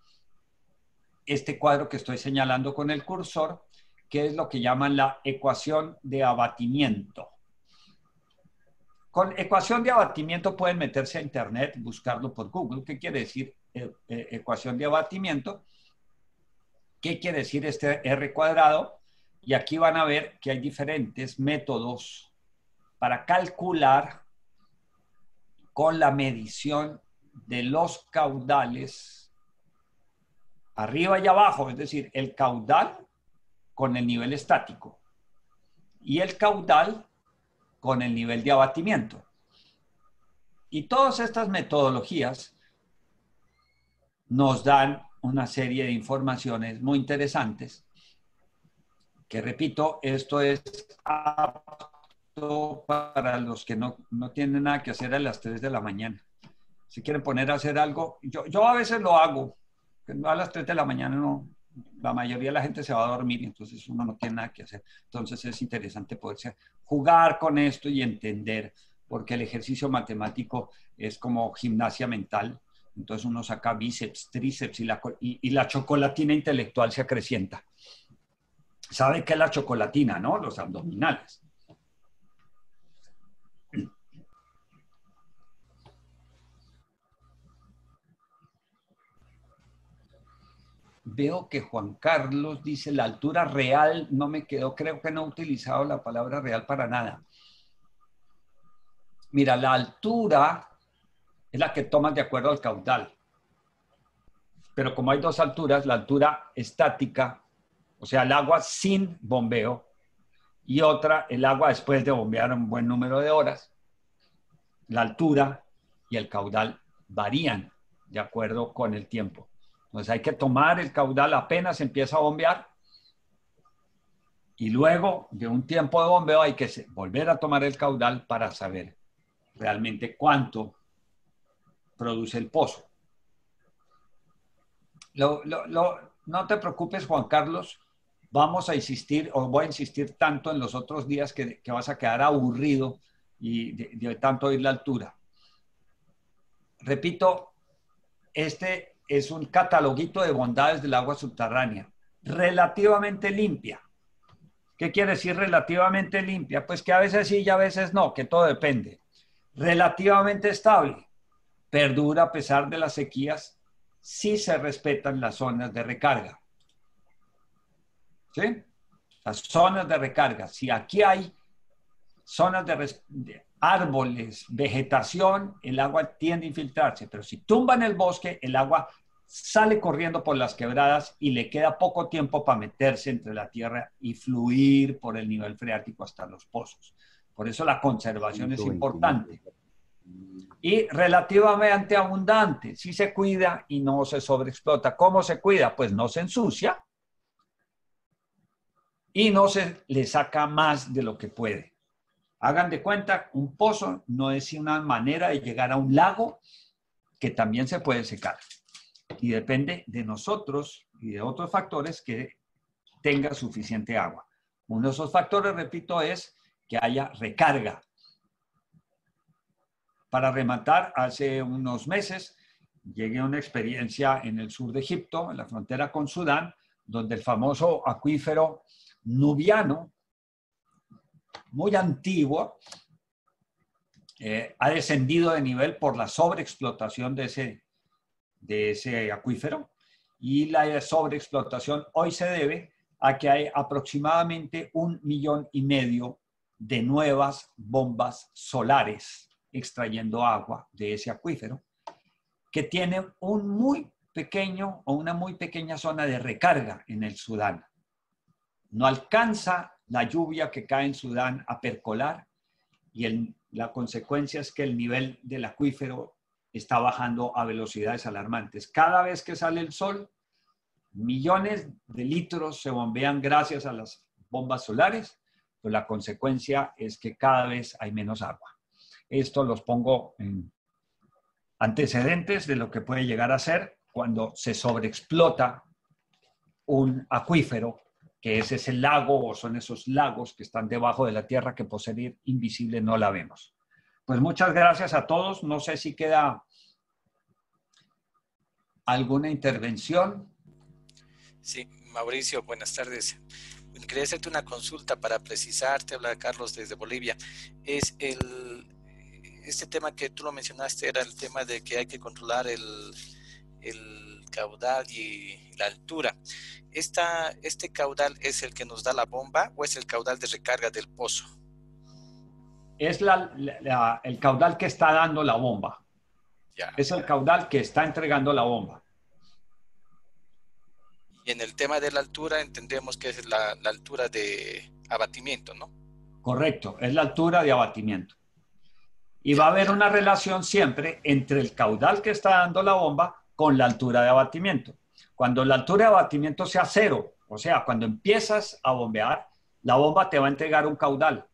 este cuadro que estoy señalando con el cursor, que es lo que llaman la ecuación de abatimiento. Con ecuación de abatimiento pueden meterse a internet, buscarlo por Google. ¿Qué quiere decir ecuación de abatimiento? ¿Qué quiere decir este R cuadrado? Y aquí van a ver que hay diferentes métodos para calcular con la medición de los caudales arriba y abajo, es decir, el caudal con el nivel estático y el caudal con el nivel de abatimiento. Y todas estas metodologías nos dan una serie de informaciones muy interesantes que, repito, esto es apto para los que no tienen nada que hacer a las 3 de la mañana. Si quieren poner a hacer algo, yo a veces lo hago, a las 3 de la mañana no, la mayoría de la gente se va a dormir, entonces uno no tiene nada que hacer. Entonces es interesante poderse jugar con esto y entender, porque el ejercicio matemático es como gimnasia mental. Entonces uno saca bíceps, tríceps y la chocolatina intelectual se acrecienta. ¿Sabe qué es la chocolatina, no? Los abdominales. Veo que Juan Carlos dice la altura real, no me quedó, creo que no he utilizado la palabra real para nada. Mira, la altura es la que tomas de acuerdo al caudal. Pero como hay dos alturas, la altura estática, o sea, el agua sin bombeo, y otra, el agua después de bombear un buen número de horas, la altura y el caudal varían de acuerdo con el tiempo. Entonces hay que tomar el caudal apenas empieza a bombear y luego de un tiempo de bombeo hay que volver a tomar el caudal para saber realmente cuánto produce el pozo. No te preocupes, Juan Carlos, vamos a insistir, o voy a insistir tanto en los otros días que vas a quedar aburrido y de tanto oír la altura. Repito, este es un cataloguito de bondades del agua subterránea, relativamente limpia. ¿Qué quiere decir relativamente limpia? Pues que a veces sí y a veces no, que todo depende. Relativamente estable, perdura a pesar de las sequías, si se respetan las zonas de recarga. ¿Sí? Las zonas de recarga. Si aquí hay zonas de árboles, vegetación, el agua tiende a infiltrarse, pero si tumban el bosque, el agua sale corriendo por las quebradas y le queda poco tiempo para meterse entre la tierra y fluir por el nivel freático hasta los pozos. Por eso la conservación es importante. Y relativamente abundante, si se cuida y no se sobreexplota. ¿Cómo se cuida? Pues no se ensucia y no se le saca más de lo que puede. Hagan de cuenta, un pozo no es una manera de llegar a un lago que también se puede secar. Y depende de nosotros y de otros factores que tenga suficiente agua. Uno de esos factores, repito, es que haya recarga. Para rematar, hace unos meses llegué a una experiencia en el sur de Egipto, en la frontera con Sudán, donde el famoso acuífero nubiano, muy antiguo, ha descendido de nivel por la sobreexplotación de ese acuífero, y la sobreexplotación hoy se debe a que hay aproximadamente 1,5 millones de nuevas bombas solares extrayendo agua de ese acuífero, que tiene un muy pequeño o una muy pequeña zona de recarga en el Sudán. No alcanza la lluvia que cae en Sudán a percolar y la consecuencia es que el nivel del acuífero está bajando a velocidades alarmantes. Cada vez que sale el sol, millones de litros se bombean gracias a las bombas solares, pero la consecuencia es que cada vez hay menos agua. Esto los pongo en antecedentes de lo que puede llegar a ser cuando se sobreexplota un acuífero, que es ese lago o son esos lagos que están debajo de la tierra que por ser invisible no la vemos. Pues muchas gracias a todos. No sé si queda alguna intervención. Sí, Mauricio, buenas tardes. Quería hacerte una consulta para precisarte, habla Carlos desde Bolivia. Este tema que tú lo mencionaste era el tema de que hay que controlar el caudal y la altura. ¿Este caudal es el que nos da la bomba o es el caudal de recarga del pozo? Es el caudal que está dando la bomba. Ya. Es el caudal que está entregando la bomba. Y en el tema de la altura entendemos que es la altura de abatimiento, ¿no? Correcto, es la altura de abatimiento. Y va a haber una relación siempre entre el caudal que está dando la bomba con la altura de abatimiento. Cuando la altura de abatimiento sea 0, o sea, cuando empiezas a bombear, la bomba te va a entregar un caudal.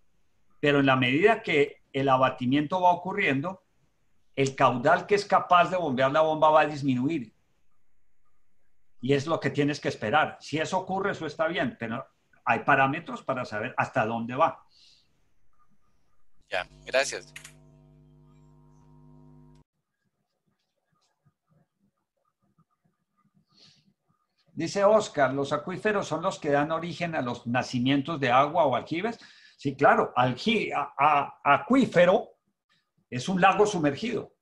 Pero en la medida que el abatimiento va ocurriendo, el caudal que es capaz de bombear la bomba va a disminuir. Y es lo que tienes que esperar. Si eso ocurre, eso está bien, pero hay parámetros para saber hasta dónde va. Ya, gracias. Dice Oscar, ¿los acuíferos son los que dan origen a los nacimientos de agua o aljibes? Sí, claro, acuífero es un lago sumergido.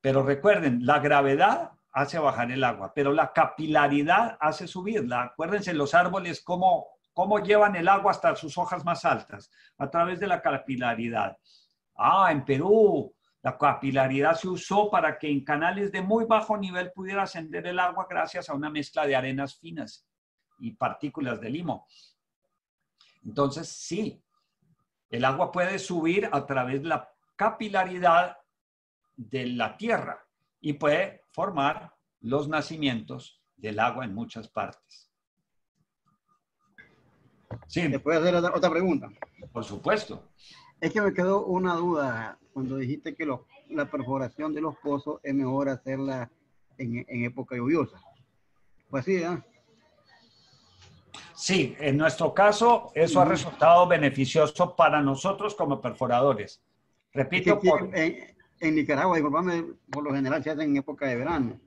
Pero recuerden, la gravedad hace bajar el agua, pero la capilaridad hace subirla. Acuérdense, los árboles, cómo llevan el agua hasta sus hojas más altas, a través de la capilaridad. En Perú, la capilaridad se usó para que en canales de muy bajo nivel pudiera ascender el agua gracias a una mezcla de arenas finas y partículas de limo. Entonces, sí, el agua puede subir a través de la capilaridad de la tierra y puede formar los nacimientos del agua en muchas partes. Sí. ¿Te puedo hacer otra pregunta? Por supuesto. Es que me quedó una duda cuando dijiste que la perforación de los pozos es mejor hacerla en época lluviosa. Pues sí, ¿eh? Sí, en nuestro caso eso ha resultado beneficioso para nosotros como perforadores. Repito, en Nicaragua, disculpame, por lo general se hace en época de verano.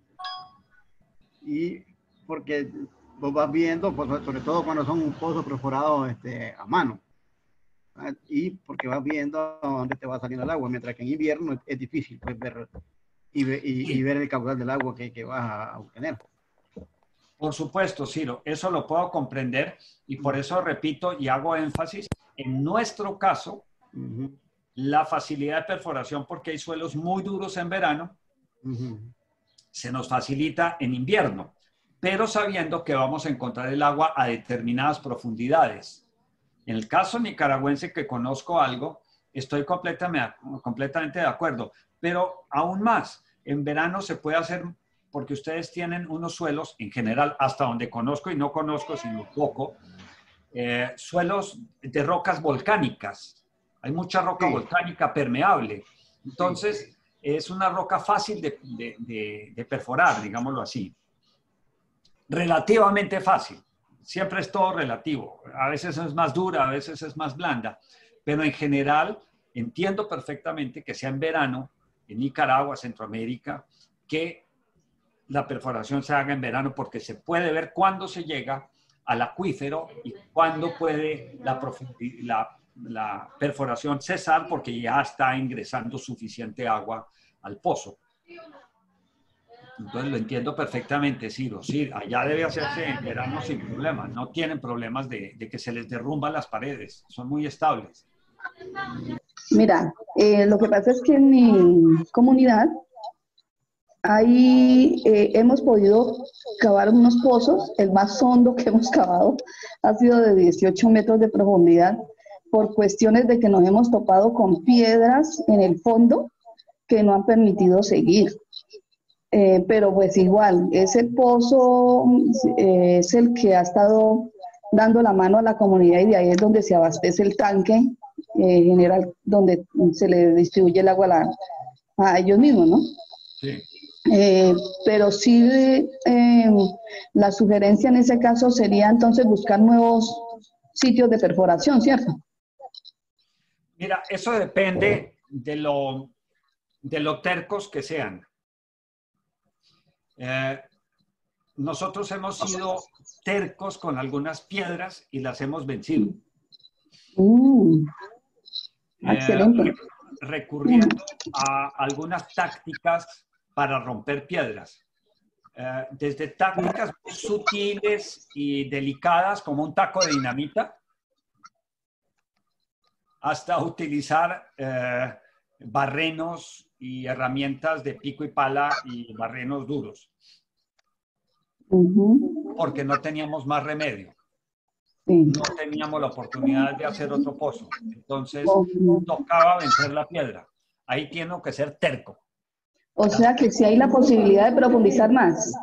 Y porque vos vas viendo, pues, sobre todo cuando son un pozo perforado a mano. Y porque vas viendo a dónde te va saliendo el agua, mientras que en invierno es difícil pues, ver el caudal del agua que vas a obtener. Por supuesto, Ciro, eso lo puedo comprender y por eso repito y hago énfasis en nuestro caso, la facilidad de perforación porque hay suelos muy duros en verano se nos facilita en invierno, pero sabiendo que vamos a encontrar el agua a determinadas profundidades. En el caso nicaragüense, que conozco algo, estoy completamente de acuerdo, pero aún más, en verano se puede hacer, porque ustedes tienen unos suelos, en general, hasta donde conozco y no conozco, sino poco, suelos de rocas volcánicas. Hay mucha roca volcánica permeable. Entonces, es una roca fácil de perforar, digámoslo así. Relativamente fácil. Siempre es todo relativo. A veces es más dura, a veces es más blanda. Pero en general, entiendo perfectamente que sea en verano, en Nicaragua, Centroamérica, que la perforación se haga en verano porque se puede ver cuándo se llega al acuífero y cuándo puede la perforación cesar porque ya está ingresando suficiente agua al pozo. Entonces lo entiendo perfectamente, Ciro. Sí, allá debe hacerse en verano sin problemas. No tienen problemas de que se les derrumban las paredes. Son muy estables. Mira, lo que pasa es que en mi comunidad hemos podido cavar unos pozos. El más hondo que hemos cavado ha sido de 18 metros de profundidad por cuestiones de que nos hemos topado con piedras en el fondo que no han permitido seguir. Pero pues igual, ese pozo es el que ha estado dando la mano a la comunidad y de ahí es donde se abastece el tanque general, donde se le distribuye el agua a ellos mismos, ¿no? Sí. Pero sí, la sugerencia en ese caso sería entonces buscar nuevos sitios de perforación, ¿cierto? Mira, eso depende de lo tercos que sean. Nosotros hemos sido tercos con algunas piedras y las hemos vencido. Excelente. Recurriendo a algunas tácticas para romper piedras. Desde tácticas muy sutiles y delicadas como un taco de dinamita hasta utilizar barrenos y herramientas de pico y pala y barrenos duros. Porque no teníamos más remedio. No teníamos la oportunidad de hacer otro pozo. Entonces, tocaba vencer la piedra. Ahí tiene que ser terco. O sea que si hay la posibilidad de profundizar más.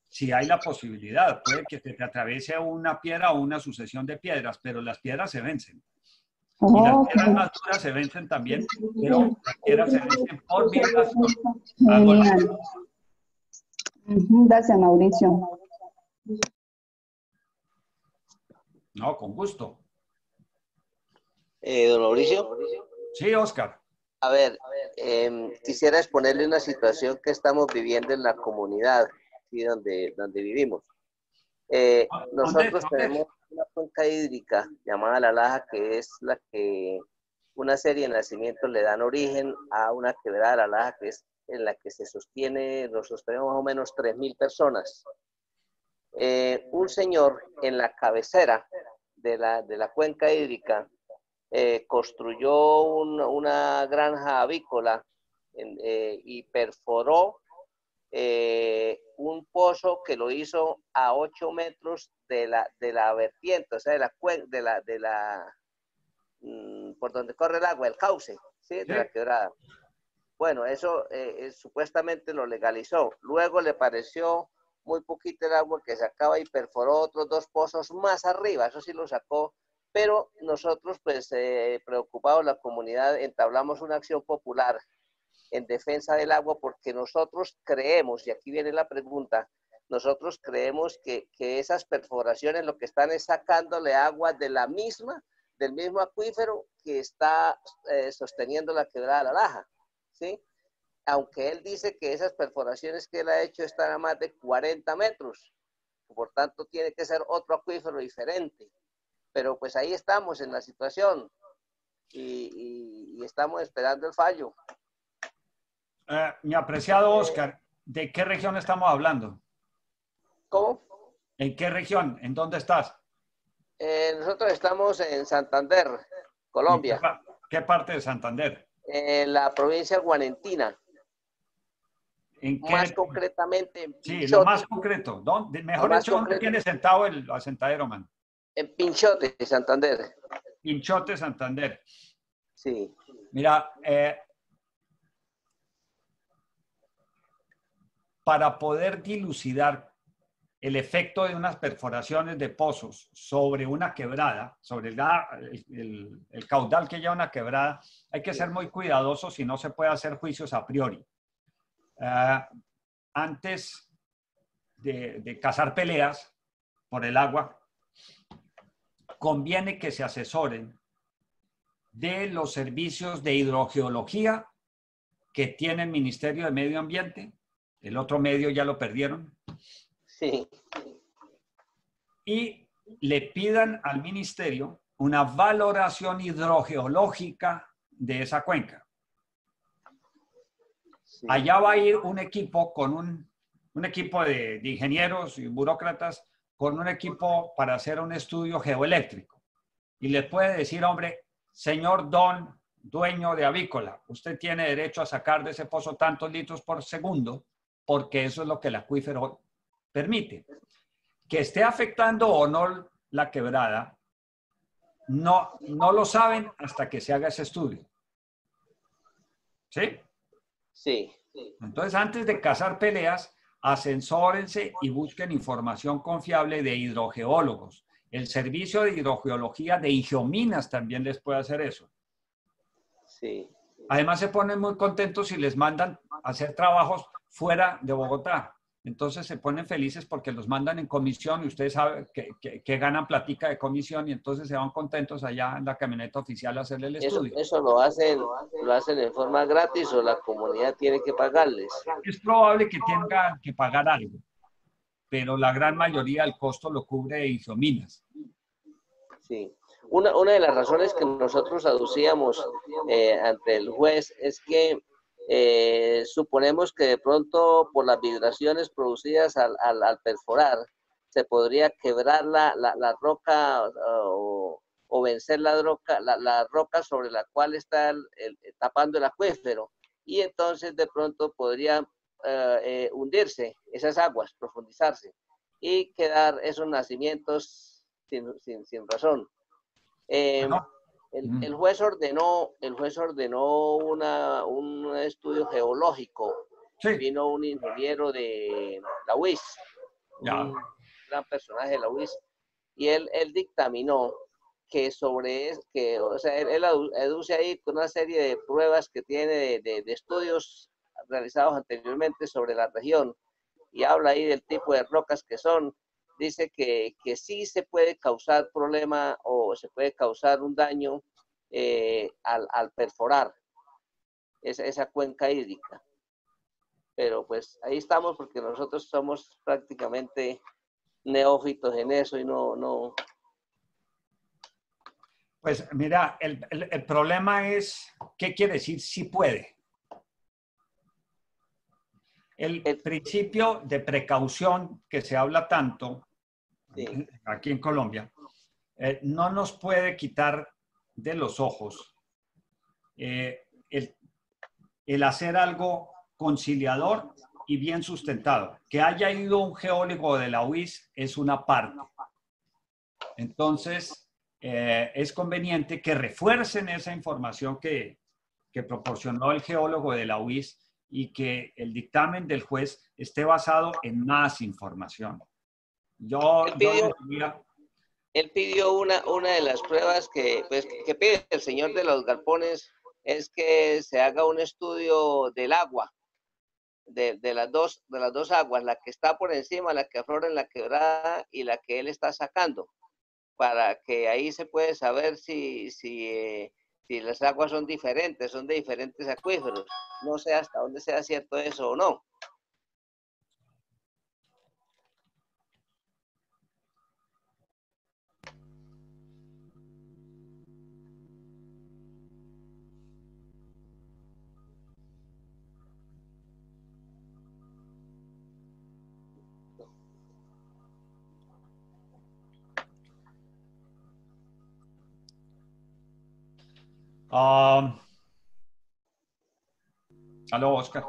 Si hay la posibilidad, puede que te atraviese una piedra o una sucesión de piedras, pero las piedras se vencen. Y las piedras más duras se vencen también, pero las piedras se vencen por vibración. Genial. Gracias, Mauricio. No, con gusto. Don Mauricio. Sí, Oscar. A ver, quisiera exponerle una situación que estamos viviendo en la comunidad, ¿sí? donde vivimos. Nosotros tenemos una cuenca hídrica llamada La Laja, que es la que una serie de nacimientos le dan origen a una quebrada, La Laja, que es en la que nos sostenemos más o menos 3.000 personas. Un señor en la cabecera de la cuenca hídrica construyó una granja avícola y perforó un pozo que lo hizo a 8 metros de la vertiente, o sea, por donde corre el agua, el cauce, ¿sí? De la quebrada. Bueno, eso supuestamente lo legalizó. Luego le pareció muy poquito el agua que sacaba y perforó otros 2 pozos más arriba, eso sí lo sacó. Pero nosotros, pues, preocupados, la comunidad, entablamos una acción popular en defensa del agua porque nosotros creemos, y aquí viene la pregunta, nosotros creemos que esas perforaciones lo que están es sacándole agua del mismo acuífero que está sosteniendo la quebrada La Laja, ¿sí? Aunque él dice que esas perforaciones que él ha hecho están a más de 40 metros, por tanto tiene que ser otro acuífero diferente. Pero pues ahí estamos en la situación y estamos esperando el fallo. Mi apreciado Oscar, ¿de qué región estamos hablando? ¿Cómo? ¿En qué región? ¿En dónde estás? Nosotros estamos en Santander, Colombia. ¿Qué parte de Santander? En la provincia guanentina. ¿En qué? Más concretamente en Sí, Pinchote. lo más concreto. Mejor más dicho, ¿dónde concreto. tiene sentado el asentadero, man? En Pinchote, Santander. Pinchote, Santander. Sí. Mira, para poder dilucidar el efecto de unas perforaciones de pozos sobre una quebrada, sobre el caudal que lleva una quebrada, hay que ser muy cuidadosos y no se puede hacer juicios a priori. Antes de cazar peleas por el agua, conviene que se asesoren de los servicios de hidrogeología que tiene el Ministerio de Medio Ambiente. El otro medio ya lo perdieron. Sí. Y le pidan al ministerio una valoración hidrogeológica de esa cuenca. Sí. Allá va a ir un equipo con un equipo de ingenieros y burócratas con un equipo para hacer un estudio geoeléctrico. Y les puede decir, hombre, señor don, dueño de avícola, usted tiene derecho a sacar de ese pozo tantos litros por segundo, porque eso es lo que el acuífero permite. Que esté afectando o no la quebrada, no lo saben hasta que se haga ese estudio. ¿Sí? Sí. Entonces, antes de cazar peleas, asesórense y busquen información confiable de hidrogeólogos. El servicio de hidrogeología de Higiominas también les puede hacer eso. Sí. Además, se ponen muy contentos si les mandan a hacer trabajos fuera de Bogotá. Entonces se ponen felices porque los mandan en comisión y ustedes saben que ganan platica de comisión y entonces se van contentos allá en la camioneta oficial a hacerle el estudio. Eso lo hacen en forma gratis o la comunidad tiene que pagarles. Es probable que tengan que pagar algo, pero la gran mayoría del costo lo cubre Higiominas. Sí. Una de las razones que nosotros aducíamos ante el juez es que suponemos que de pronto por las vibraciones producidas al perforar se podría quebrar la roca o vencer la roca sobre la cual está tapando el acuífero y entonces de pronto podría hundirse esas aguas, profundizarse y quedar esos nacimientos sin razón. El juez ordenó un estudio geológico. Sí. Vino un ingeniero de la UIS, un gran personaje de la UIS, y él dictaminó que o sea, él aduce ahí con una serie de pruebas que tiene de estudios realizados anteriormente sobre la región, y habla ahí del tipo de rocas que son. Dice que sí se puede causar problema o se puede causar un daño al perforar esa cuenca hídrica. Pero pues ahí estamos porque nosotros somos prácticamente neófitos en eso y no. Pues mira, el problema es, ¿qué quiere decir sí puede? El principio de precaución que se habla tanto aquí en Colombia, no nos puede quitar de los ojos el hacer algo conciliador y bien sustentado. Que haya ido un geólogo de la UIS es una parte. Entonces, es conveniente que refuercen esa información que proporcionó el geólogo de la UIS y que el dictamen del juez esté basado en más información. Él pidió una de las pruebas que pide el señor de los galpones, es que se haga un estudio del agua, de las dos aguas, la que está por encima, la que aflora en la quebrada y la que él está sacando, para que ahí se puede saber si las aguas son diferentes, son de diferentes acuíferos. No sé hasta dónde sea cierto eso o no. Aló, Oscar.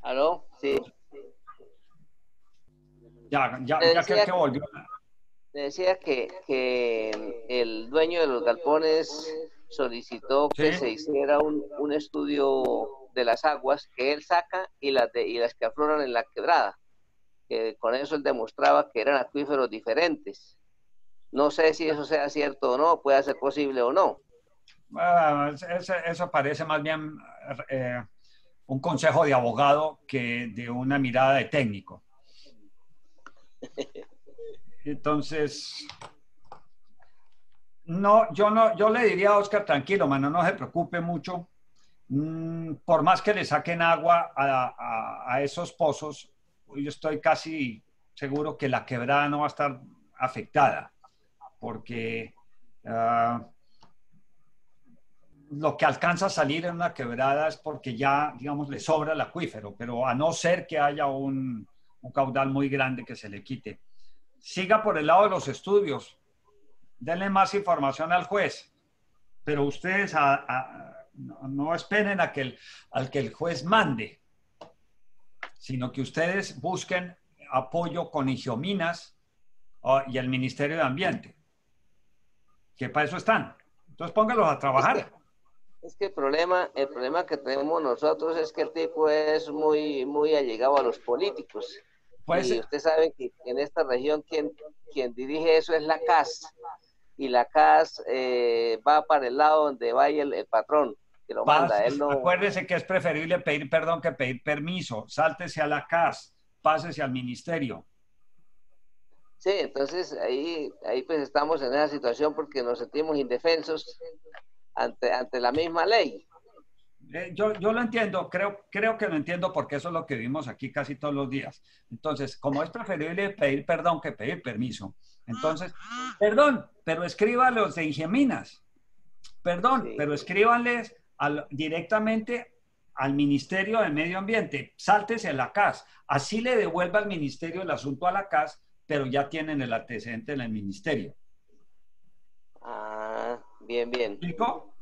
¿Aló? Sí. Ya que volvió. Le decía que el dueño de los galpones solicitó que Sí. se hiciera un estudio de las aguas que él saca y las que afloran en la quebrada, que con eso él demostraba que eran acuíferos diferentes. No sé si eso sea cierto o no, puede ser posible o no. Eso parece más bien un consejo de abogado que de una mirada de técnico. Entonces, yo le diría a Oscar, tranquilo, mano, no se preocupe mucho. Por más que le saquen agua a esos pozos, yo estoy casi seguro que la quebrada no va a estar afectada, porque lo que alcanza a salir en una quebrada es porque ya, digamos, le sobra el acuífero, pero a no ser que haya un caudal muy grande que se le quite. Siga por el lado de los estudios, denle más información al juez, pero ustedes no esperen a que el juez mande, sino que ustedes busquen apoyo con Ingiominas y el Ministerio de Ambiente, que para eso están. Entonces póngalos a trabajar. Es que el problema que tenemos nosotros es que el tipo es muy, muy allegado a los políticos. Pues, y usted sabe que en esta región quien dirige eso es la CAS. Y la CAS va para el lado donde vaya el patrón que lo manda. Él no... Acuérdese que es preferible pedir perdón que pedir permiso. Sáltese a la CAS, pásese al ministerio. Sí, entonces ahí pues estamos en esa situación porque nos sentimos indefensos ante la misma ley. Yo lo entiendo, creo que lo entiendo porque eso es lo que vimos aquí casi todos los días. Entonces, como es preferible pedir perdón que pedir permiso, entonces, perdón, pero escríbanlos de Ingeminas. Perdón, sí, pero escríbanles directamente al Ministerio de Medio Ambiente. Sáltese a la CAS. Así le devuelva al Ministerio el asunto a la CAS, pero ya tienen el antecedente en el Ministerio. Ah, bien, bien. ¿Explico?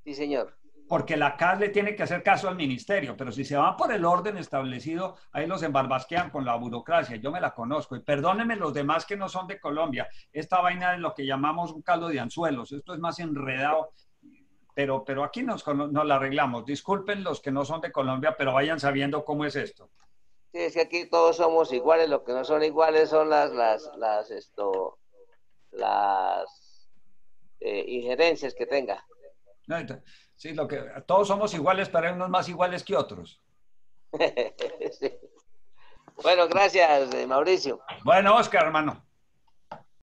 Sí, señor. Porque la CAS le tiene que hacer caso al ministerio, pero si se van por el orden establecido, ahí los embarbasquean con la burocracia. Yo me la conozco. Y perdónenme los demás que no son de Colombia. Esta vaina es lo que llamamos un caldo de anzuelos. Esto es más enredado, pero aquí nos la arreglamos. Disculpen los que no son de Colombia, pero vayan sabiendo cómo es esto. Sí, es que aquí todos somos iguales. Lo que no son iguales son las injerencias que tenga. Sí, todos somos iguales, pero hay unos más iguales que otros. Sí. Bueno, gracias, Mauricio. Bueno, Oscar, hermano.